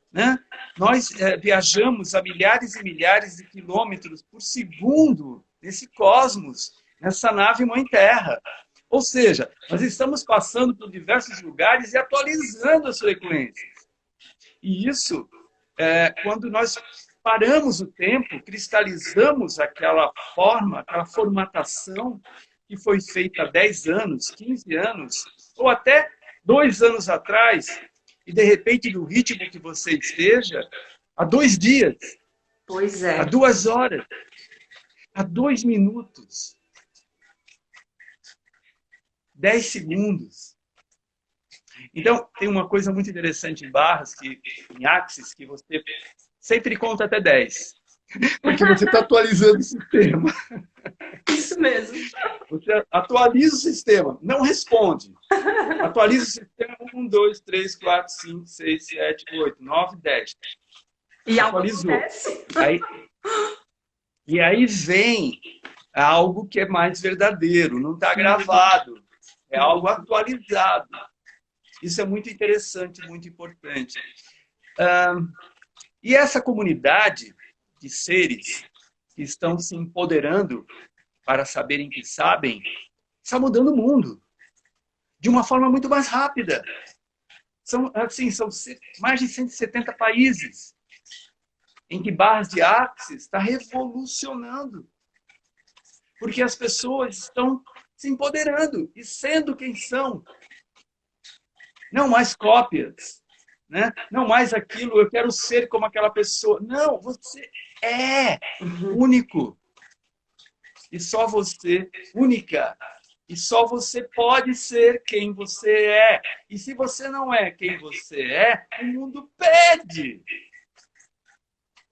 Né? Nós viajamos a milhares e milhares de quilômetros por segundo nesse cosmos, nessa nave Mãe Terra. Ou seja, nós estamos passando por diversos lugares e atualizando as frequências. E isso, quando nós paramos o tempo, cristalizamos aquela forma, aquela formatação que foi feita há 10 anos, 15 anos, ou até 2 anos atrás, e de repente, no ritmo que você esteja, há 2 dias, Pois é. há 2 horas, há 2 minutos, 10 segundos. Então, tem uma coisa muito interessante em barras, em Axis, que você sempre conta até 10. Porque você está atualizando o sistema. Isso mesmo. Você atualiza o sistema, não responde. Atualiza o sistema 1, 2, 3, 4, 5, 6, 7, 8, 9, 10. E algo Atualizou. acontece. E aí vem algo que é mais verdadeiro, não está gravado, é algo atualizado. Isso é muito interessante, muito importante. E essa comunidade de seres que estão se empoderando para saberem que sabem, está mudando o mundo de uma forma muito mais rápida. São mais de 170 países em que barras de Axis está revolucionando. Porque as pessoas estão se empoderando e sendo quem são. Não mais cópias, né? Não mais aquilo, eu quero ser como aquela pessoa. Não, você é único. E só você, única. E só você pode ser quem você é. E se você não é quem você é, o mundo perde.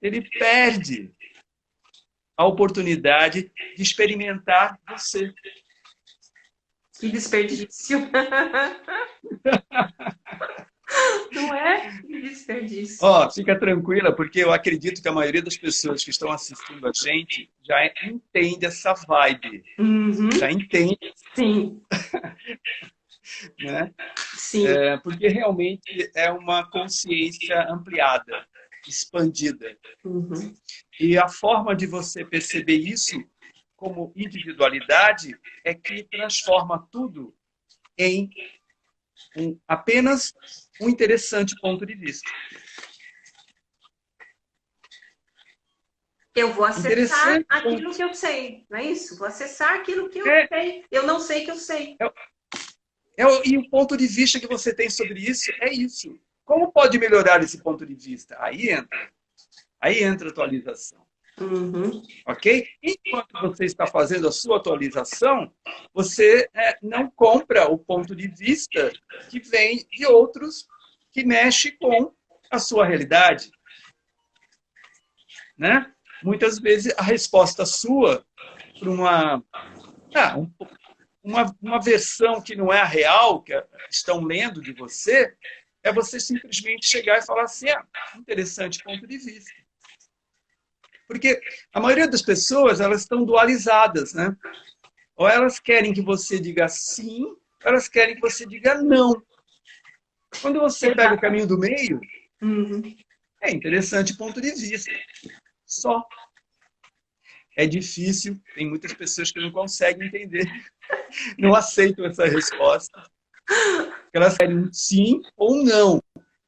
Ele perde a oportunidade de experimentar você. Que desperdício. Não é? Que desperdício. Ó, fica tranquila, porque eu acredito que a maioria das pessoas que estão assistindo a gente já entende essa vibe. Já entende. Sim. Né? Sim. Porque realmente é uma consciência ampliada, expandida. E a forma de você perceber isso como individualidade é que transforma tudo em apenas um interessante ponto de vista. Eu vou acessar aquilo que eu sei, não é isso? Vou acessar aquilo que eu sei. Eu não sei que eu sei. E o ponto de vista que você tem sobre isso é isso. Como pode melhorar esse ponto de vista? Aí entra a atualização. Ok? Enquanto você está fazendo a sua atualização, você não compra o ponto de vista que vem de outros que mexe com a sua realidade. Né? Muitas vezes a resposta sua para uma versão que não é a real, que estão lendo de você, é você simplesmente chegar e falar assim, interessante ponto de vista. Porque a maioria das pessoas, elas estão dualizadas, né? Ou elas querem que você diga sim, ou elas querem que você diga não. Quando você pega o caminho do meio, é interessante ponto de vista. Só. É difícil, tem muitas pessoas que não conseguem entender, não aceitam essa resposta. Elas querem um sim ou não,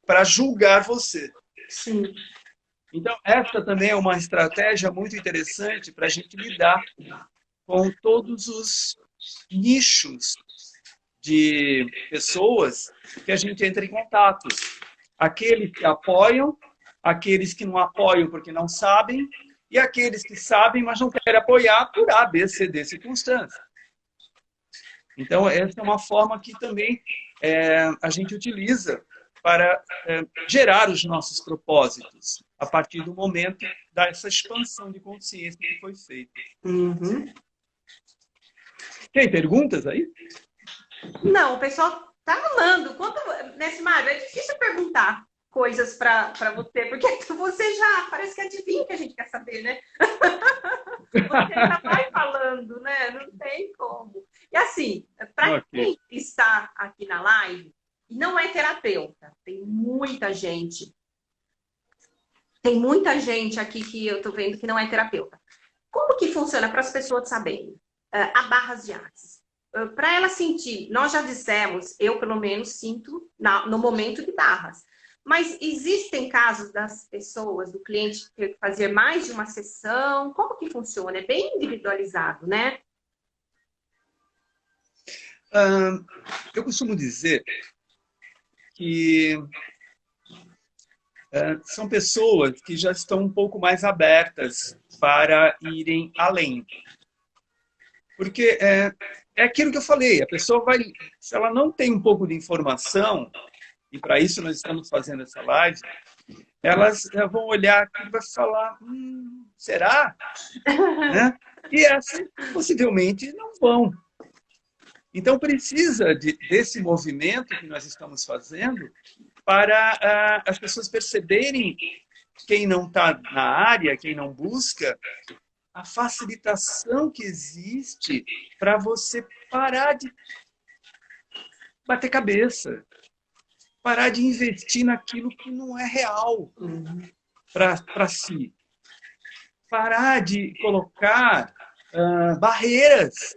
para julgar você. Sim. Então, essa também é uma estratégia muito interessante para a gente lidar com todos os nichos de pessoas que a gente entra em contato. Aqueles que apoiam, aqueles que não apoiam porque não sabem, e aqueles que sabem, mas não querem apoiar por A, B, C, D circunstância. Então, essa é uma forma que também a gente utiliza para gerar os nossos propósitos, a partir do momento dessa expansão de consciência que foi feita. Tem perguntas aí? Não, o pessoal tá falando. Nesse Mário, é difícil perguntar coisas para você, porque você já parece que adivinha o que a gente quer saber, né? Você já vai falando, né? Não tem como. E assim, para quem está aqui na live e não é terapeuta, tem muita gente aqui que eu tô vendo que não é terapeuta. Como que funciona para as pessoas saberem? A barras de Axis. Para ela sentir, nós já dissemos, eu pelo menos sinto no momento de barras. Mas existem casos das pessoas, do cliente ter que fazer mais de uma sessão? Como que funciona? É bem individualizado, né? Eu costumo dizer que são pessoas que já estão um pouco mais abertas para irem além. Porque é aquilo que eu falei, a pessoa vai, se ela não tem um pouco de informação, e para isso nós estamos fazendo essa live, elas vão olhar aqui e vai falar, será? Né? E essas possivelmente não vão. Então precisa desse movimento que nós estamos fazendo para as pessoas perceberem, quem não está na área, quem não busca, a facilitação que existe para você parar de bater cabeça, parar de investir naquilo que não é real para si, parar de colocar barreiras,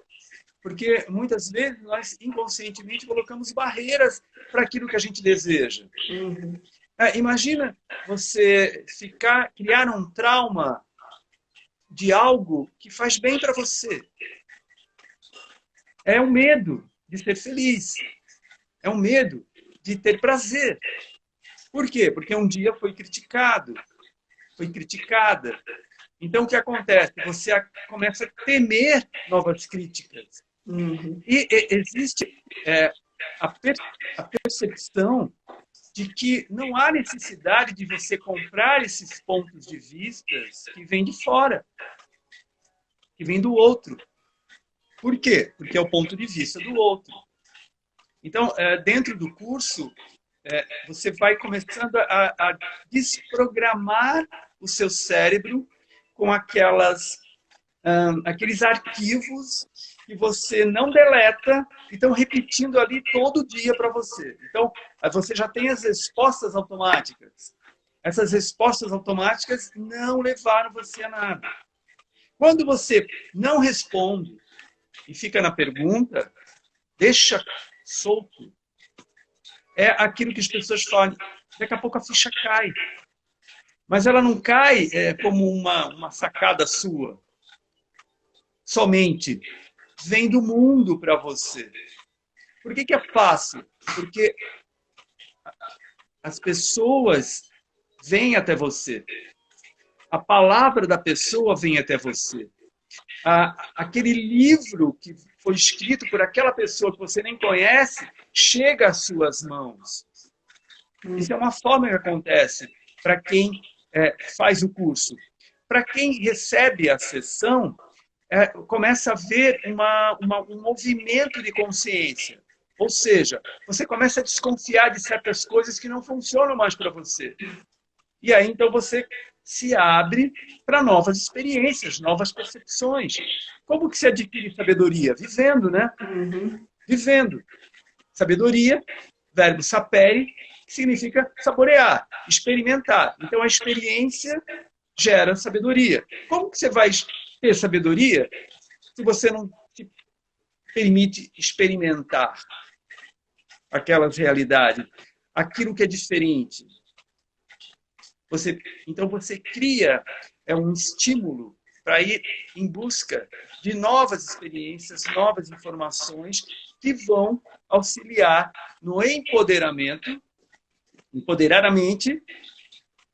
porque muitas vezes nós inconscientemente colocamos barreiras para aquilo que a gente deseja. Imagina você criar um trauma de algo que faz bem para você. É o medo de ser feliz. É o medo de ter prazer. Por quê? Porque um dia foi criticado, foi criticada. Então, o que acontece? Você começa a temer novas críticas. E existe a percepção de que não há necessidade de você comprar esses pontos de vista que vêm de fora, que vêm do outro. Por quê? Porque é o ponto de vista do outro. Então, dentro do curso, você vai começando a desprogramar o seu cérebro com aqueles arquivos que você não deleta e estão repetindo ali todo dia para você. Então, você já tem as respostas automáticas. Essas respostas automáticas não levaram você a nada. Quando você não responde e fica na pergunta, deixa solto, é aquilo que as pessoas falam. Daqui a pouco a ficha cai. Mas ela não cai como uma sacada sua. Somente vem do mundo para você. Por que é fácil? Porque as pessoas vêm até você. A palavra da pessoa vem até você. Aquele livro que foi escrito por aquela pessoa que você nem conhece, chega às suas mãos. Isso é uma forma que acontece para quem faz o curso. Para quem recebe a sessão, começa a ver um movimento de consciência. Ou seja, você começa a desconfiar de certas coisas que não funcionam mais para você. E aí, então, você se abre para novas experiências, novas percepções. Como que se adquire sabedoria? Vivendo, né? Vivendo. Sabedoria, verbo sapere, que significa saborear, experimentar. Então, a experiência gera sabedoria. Como que você vai ter sabedoria se você não se permite experimentar aquelas realidades, aquilo que é diferente? Então você cria um estímulo para ir em busca de novas experiências, novas informações que vão auxiliar no empoderamento, empoderar a mente,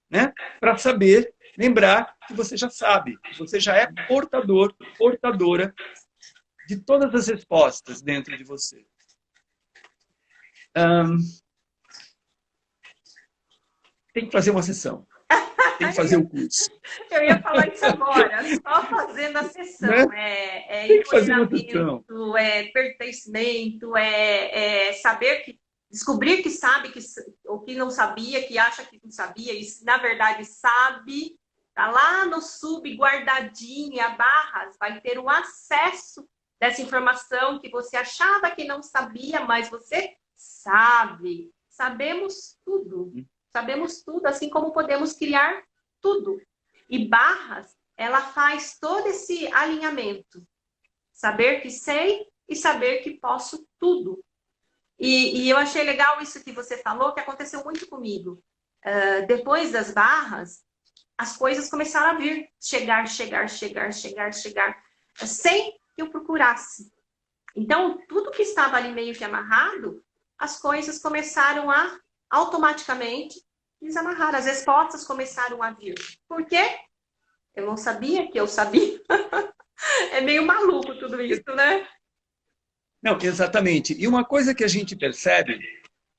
né, para saber, lembrar que você já sabe, que você já é portador, portadora de todas as respostas dentro de você. Tem que fazer uma sessão. Tem que fazer o curso. Eu ia falar isso agora, só fazendo a sessão. Né? Tem que fazer uma sessão. É pertencimento, saber que, descobrir que sabe o que não sabia, que acha que não sabia, e na verdade sabe, está lá no sub, guardadinha, barras, vai ter um acesso dessa informação que você achava que não sabia, mas você sabe. Sabemos tudo. Sabemos tudo, assim como podemos criar tudo. E barras, ela faz todo esse alinhamento. Saber que sei e saber que posso tudo. E eu achei legal isso que você falou, que aconteceu muito comigo. Depois das barras, as coisas começaram a vir. Chegar, sem que eu procurasse. Então, tudo que estava ali meio que amarrado, as coisas começaram a automaticamente desamarrar. As respostas começaram a vir. Por quê? Eu não sabia que eu sabia. É meio maluco tudo isso, né? Não, exatamente. E uma coisa que a gente percebe,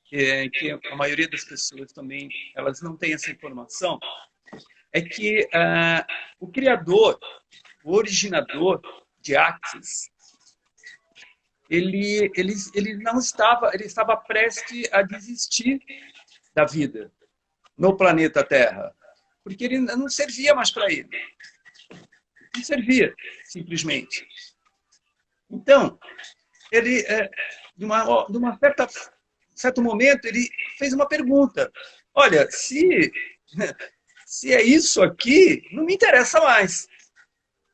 que a maioria das pessoas também, elas não têm essa informação, é que o criador, o originador de Axis, ele não estava, ele estava prestes a desistir da vida no planeta Terra, porque ele não servia mais para ele. Não servia, simplesmente. Então, ele, de uma certo momento, ele fez uma pergunta. Olha, se é isso aqui, não me interessa mais.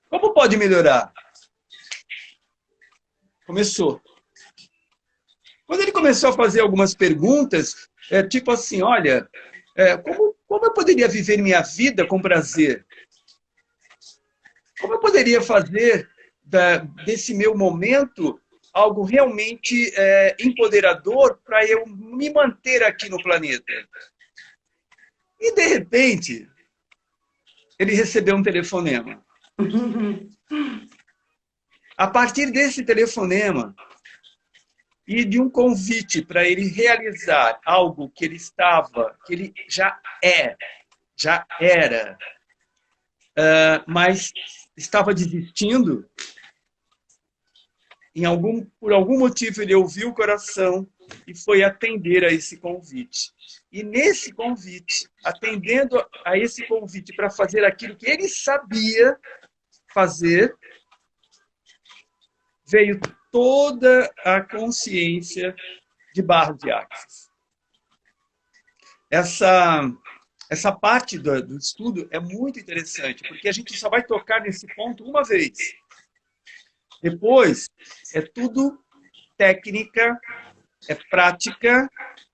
Como pode melhorar? Começou. Quando ele começou a fazer algumas perguntas, tipo assim, olha, como eu poderia viver minha vida com prazer? Como eu poderia fazer desse meu momento algo realmente empoderador para eu me manter aqui no planeta? E, de repente, ele recebeu um telefonema. A partir desse telefonema e de um convite para ele realizar algo que ele já era, mas estava desistindo, por algum motivo ele ouviu o coração e foi atender a esse convite. E nesse convite, atendendo a esse convite para fazer aquilo que ele sabia fazer, veio toda a consciência de Barra de Axis. Essa parte do estudo é muito interessante, porque a gente só vai tocar nesse ponto uma vez. Depois, é tudo técnica, é prática,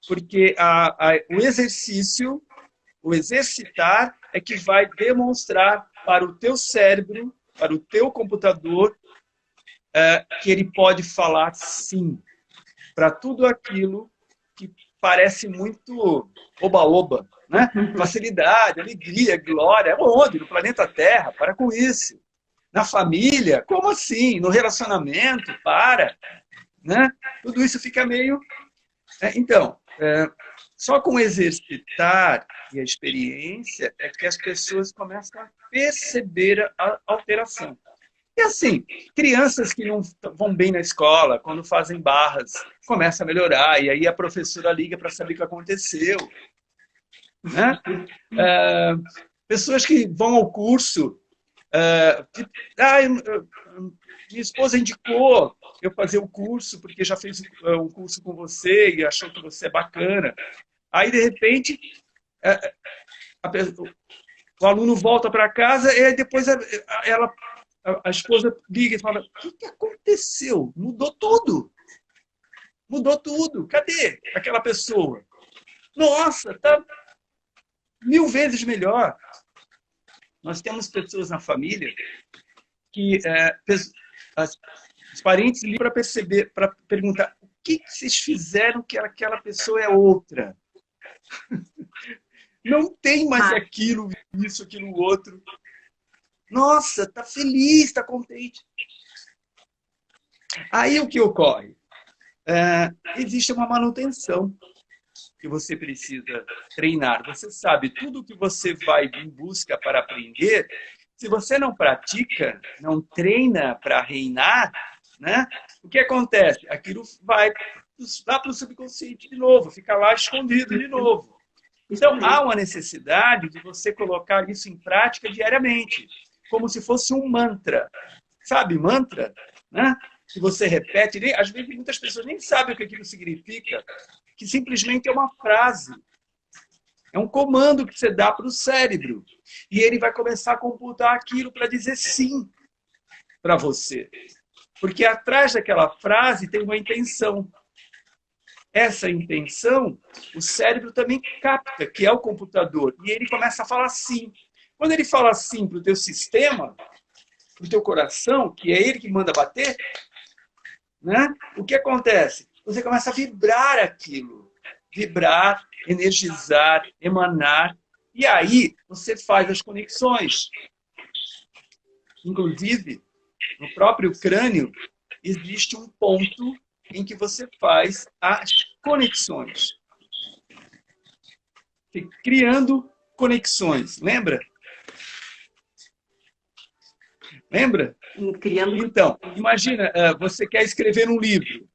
porque o exercício, o exercitar, é que vai demonstrar para o teu cérebro, para o teu computador, que ele pode falar sim para tudo aquilo que parece muito oba-oba, né? Facilidade, alegria, glória. Onde? No planeta Terra? Para com isso. Na família? Como assim? No relacionamento? Para. Né? Tudo isso fica meio... Então, só com exercitar e a experiência é que as pessoas começam a perceber a alteração. E assim, crianças que não vão bem na escola, quando fazem barras, começam a melhorar, e aí a professora liga para saber o que aconteceu. Né? Pessoas que vão ao curso, minha esposa indicou eu fazer o curso, porque já fez um curso com você e achou que você é bacana. Aí, de repente, o aluno volta para casa e depois a esposa liga e fala, o que aconteceu? Mudou tudo. Mudou tudo. Cadê aquela pessoa? Nossa, está 1000 vezes melhor. Nós temos pessoas na família que os parentes ligam para perguntar o que vocês fizeram que aquela pessoa é outra. Não tem mais aquilo, isso, aquilo, outro. Nossa, está feliz, está contente. Aí o que ocorre? Existe uma manutenção que você precisa treinar. Você sabe, tudo que você vai em busca para aprender, se você não pratica, não treina para reinar, né? O que acontece? Aquilo vai lá para o subconsciente de novo, fica lá escondido de novo. Então, há uma necessidade de você colocar isso em prática diariamente, como se fosse um mantra. Sabe, mantra? Né? Que você repete. Às vezes, muitas pessoas nem sabem o que aquilo significa, que simplesmente é uma frase. É um comando que você dá para o cérebro. E ele vai começar a computar aquilo para dizer sim para você. Porque atrás daquela frase tem uma intenção. Essa intenção, o cérebro também capta, que é o computador. E ele começa a falar sim. Quando ele fala sim para o teu sistema, para o teu coração, que é ele que manda bater, né? O que acontece? Você começa a vibrar aquilo. Vibrar, energizar, emanar, e aí você faz as conexões. Inclusive, no próprio crânio, existe um ponto em que você faz as conexões. Criando conexões, lembra? Lembra? Criando. Então, imagina, você quer escrever um livro.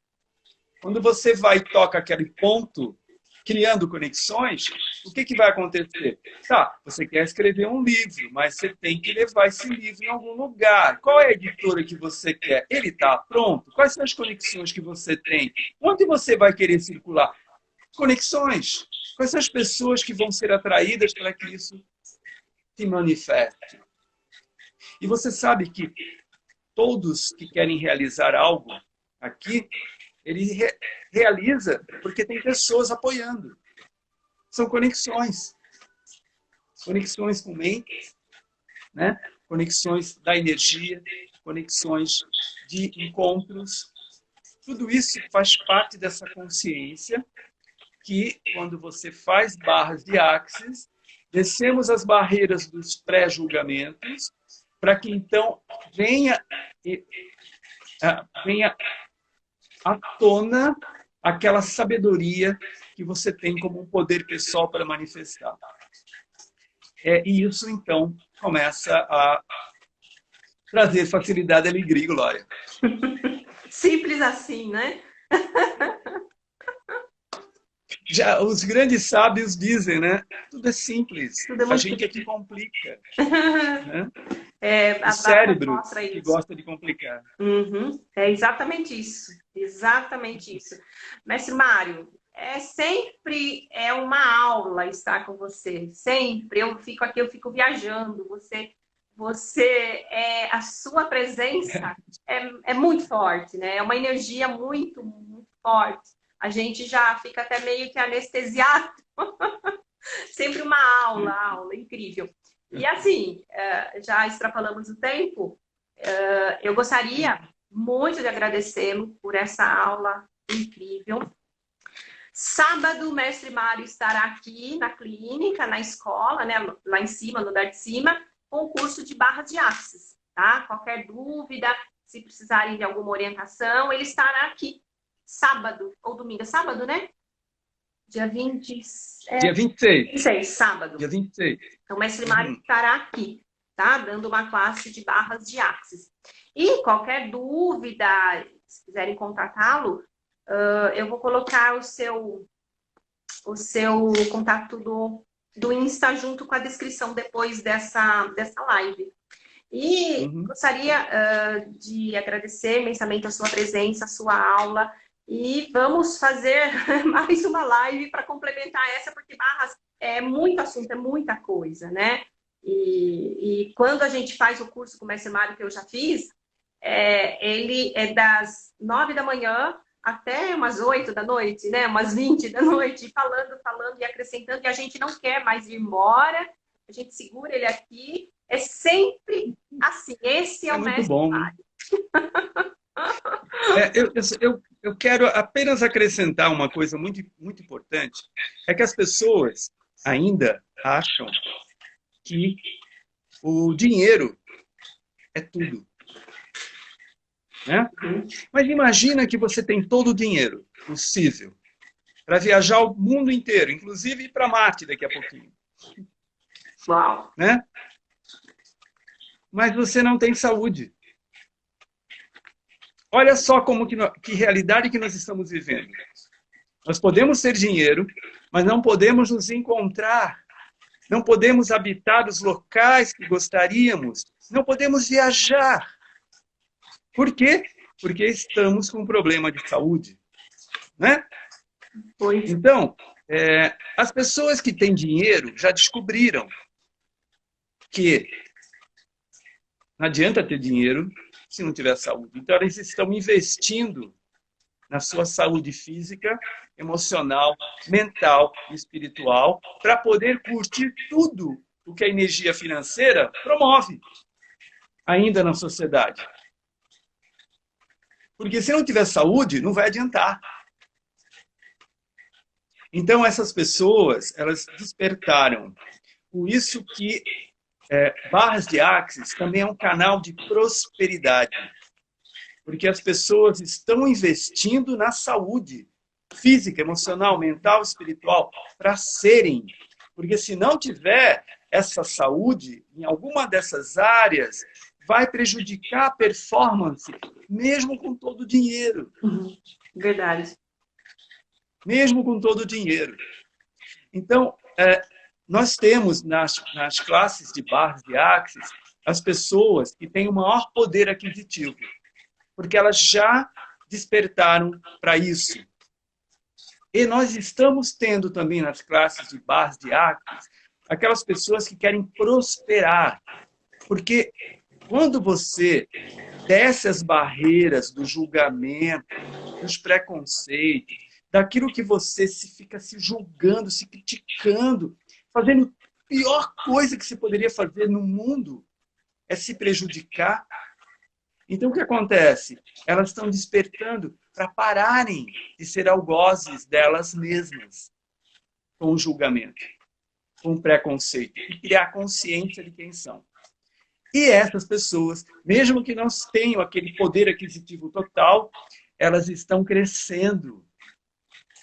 Quando você vai e toca aquele ponto, criando conexões, o que vai acontecer? Tá, você quer escrever um livro, mas você tem que levar esse livro em algum lugar. Qual é a editora que você quer? Ele está pronto? Quais são as conexões que você tem? Onde você vai querer circular? Conexões. Quais são as pessoas que vão ser atraídas para que isso se manifeste? E você sabe que todos que querem realizar algo aqui, ele realiza porque tem pessoas apoiando. São conexões. Conexões com mentes, né? Conexões da energia, conexões de encontros. Tudo isso faz parte dessa consciência que, quando você faz barras de Axis, descemos as barreiras dos pré-julgamentos para que, então, venha à tona aquela sabedoria que você tem como um poder pessoal para manifestar. E isso, então, começa a trazer facilidade, alegria e glória. Simples assim, né? Já os grandes sábios dizem, né? Tudo é simples. Tudo é muito a gente é que complica. Né? O cérebro que gosta de complicar. Uhum. É exatamente isso. Exatamente isso. Mestre Mário, sempre é uma aula estar com você. Sempre. Eu fico aqui, eu fico viajando. A sua presença é muito forte, né? É uma energia muito, muito forte. A gente já fica até meio que anestesiado. Sempre uma aula incrível. E assim, já extrapolamos o tempo, eu gostaria muito de agradecê-lo por essa aula incrível. Sábado, o mestre Mário estará aqui na clínica, na escola, né, lá em cima, no andar de cima, com o curso de barras de Axis, tá? Qualquer dúvida, se precisarem de alguma orientação, ele estará aqui sábado ou domingo. É sábado, né? Dia 26. Dia 26. 26, sábado. Dia 26. Então, o mestre Mário estará aqui, tá? Dando uma classe de barras de Axis. E qualquer dúvida, se quiserem contatá-lo, eu vou colocar o seu contato do Insta junto com a descrição depois dessa live. E gostaria de agradecer imensamente a sua presença, a sua aula. E vamos fazer mais uma live para complementar essa, porque barras é muito assunto, é muita coisa, né? E quando a gente faz o curso com o mestre Mário, que eu já fiz, ele é das 9 da manhã até umas 8 da noite, né? Umas 20 da noite, falando e acrescentando, e a gente não quer mais ir embora, a gente segura ele aqui. É sempre assim, esse é o mestre Mário. Eu quero apenas acrescentar uma coisa muito, muito importante, é que as pessoas ainda acham que o dinheiro é tudo. Né? Mas imagina que você tem todo o dinheiro possível para viajar o mundo inteiro, inclusive ir para Marte daqui a pouquinho. Uau! Né? Mas você não tem saúde. Olha só que realidade que nós estamos vivendo. Nós podemos ter dinheiro, mas não podemos nos encontrar. Não podemos habitar os locais que gostaríamos. Não podemos viajar. Por quê? Porque estamos com um problema de saúde. Né? Então, as pessoas que têm dinheiro já descobriram que não adianta ter dinheiro se não tiver saúde. Então, eles estão investindo na sua saúde física, emocional, mental e espiritual para poder curtir tudo o que a energia financeira promove ainda na sociedade. Porque se não tiver saúde, não vai adiantar. Então, essas pessoas, elas despertaram. Por isso que Barras de Axis também é um canal de prosperidade. Porque as pessoas estão investindo na saúde física, emocional, mental, espiritual, para serem. Porque se não tiver essa saúde, em alguma dessas áreas, vai prejudicar a performance, mesmo com todo o dinheiro. Verdade. Mesmo com todo o dinheiro. Então, nós temos nas classes de Barras de Axis as pessoas que têm o maior poder aquisitivo, porque elas já despertaram para isso. E nós estamos tendo também nas classes de Barras de Axis aquelas pessoas que querem prosperar, porque quando você desce as barreiras do julgamento, dos preconceitos, daquilo que você fica se julgando, se criticando, fazendo a pior coisa que se poderia fazer no mundo é se prejudicar. Então, o que acontece? Elas estão despertando para pararem de ser algozes delas mesmas, com o julgamento, com o preconceito, e criar consciência de quem são. E essas pessoas, mesmo que não tenham aquele poder aquisitivo total, elas estão crescendo.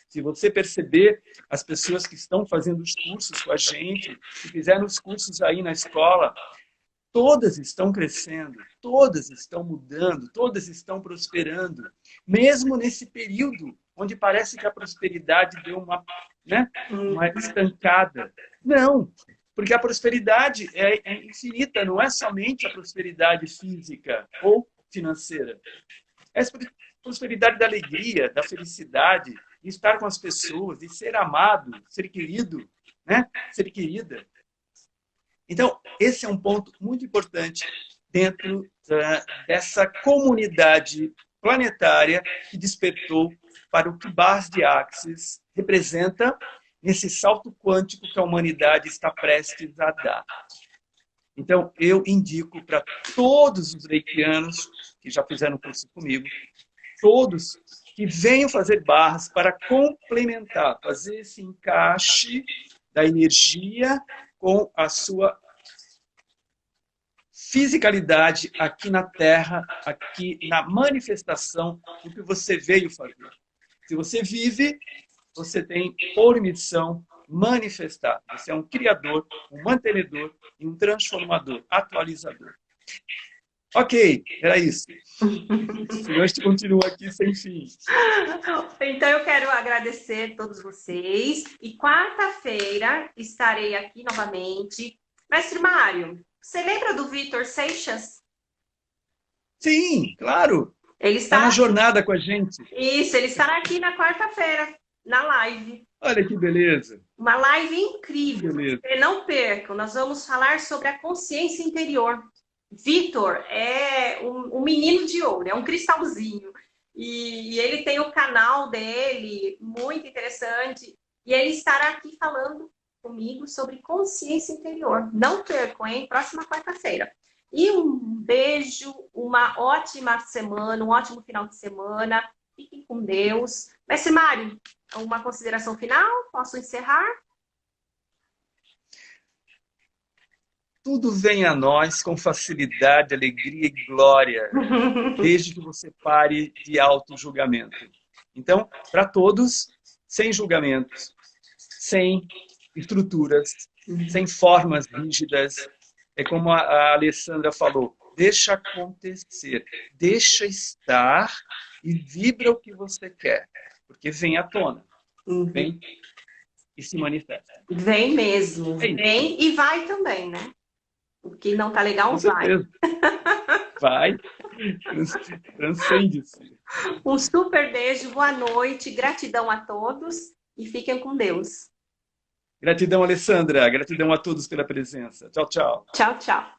Se você perceber, as pessoas que estão fazendo os cursos com a gente, que fizeram os cursos aí na escola, todas estão crescendo, todas estão mudando, todas estão prosperando. Mesmo nesse período onde parece que a prosperidade deu uma estancada. Não, porque a prosperidade é infinita, não é somente a prosperidade física ou financeira. É a prosperidade da alegria, da felicidade, de estar com as pessoas, de ser amado, ser querido, ser querida. Então, esse é um ponto muito importante dentro dessa comunidade planetária que despertou para o que Barras de Axis representa nesse salto quântico que a humanidade está prestes a dar. Então, eu indico para todos os reikianos que já fizeram curso comigo, todos que venham fazer barras para complementar, fazer esse encaixe da energia com a sua fisicalidade aqui na Terra, aqui na manifestação do que você veio fazer. Se você vive, você tem por missão manifestar. Você é um criador, um mantenedor e um transformador, atualizador. Ok, era isso. Senão a gente continua aqui sem fim. Então eu quero agradecer a todos vocês. E quarta-feira estarei aqui novamente. Mestre Mário, você lembra do Vitor Seixas? Sim, claro. Ele está na jornada com a gente. Isso, ele estará aqui na quarta-feira, na live. Olha que beleza. Uma live incrível. Beleza. Não percam, nós vamos falar sobre a consciência interior. Vitor é um menino de ouro, é um cristalzinho. E ele tem o canal dele, muito interessante. E ele estará aqui falando comigo sobre consciência interior. Não percam, hein? Próxima quarta-feira. E um beijo, uma ótima semana, um ótimo final de semana. Fiquem com Deus. Mestre Mário, uma consideração final? Posso encerrar? Tudo vem a nós com facilidade, alegria e glória, desde que você pare de auto-julgamento. Então, para todos, sem julgamentos, sem estruturas, sem formas rígidas, é como a Alessandra falou, deixa acontecer, deixa estar e vibra o que você quer, porque vem à tona, vem e se manifesta. Vem mesmo, vem e vai também, né? O que não tá legal, vai. Vai, transcende-se. Um super beijo, boa noite, gratidão a todos e fiquem com Deus. Gratidão, Alessandra. Gratidão a todos pela presença. Tchau, tchau. Tchau, tchau.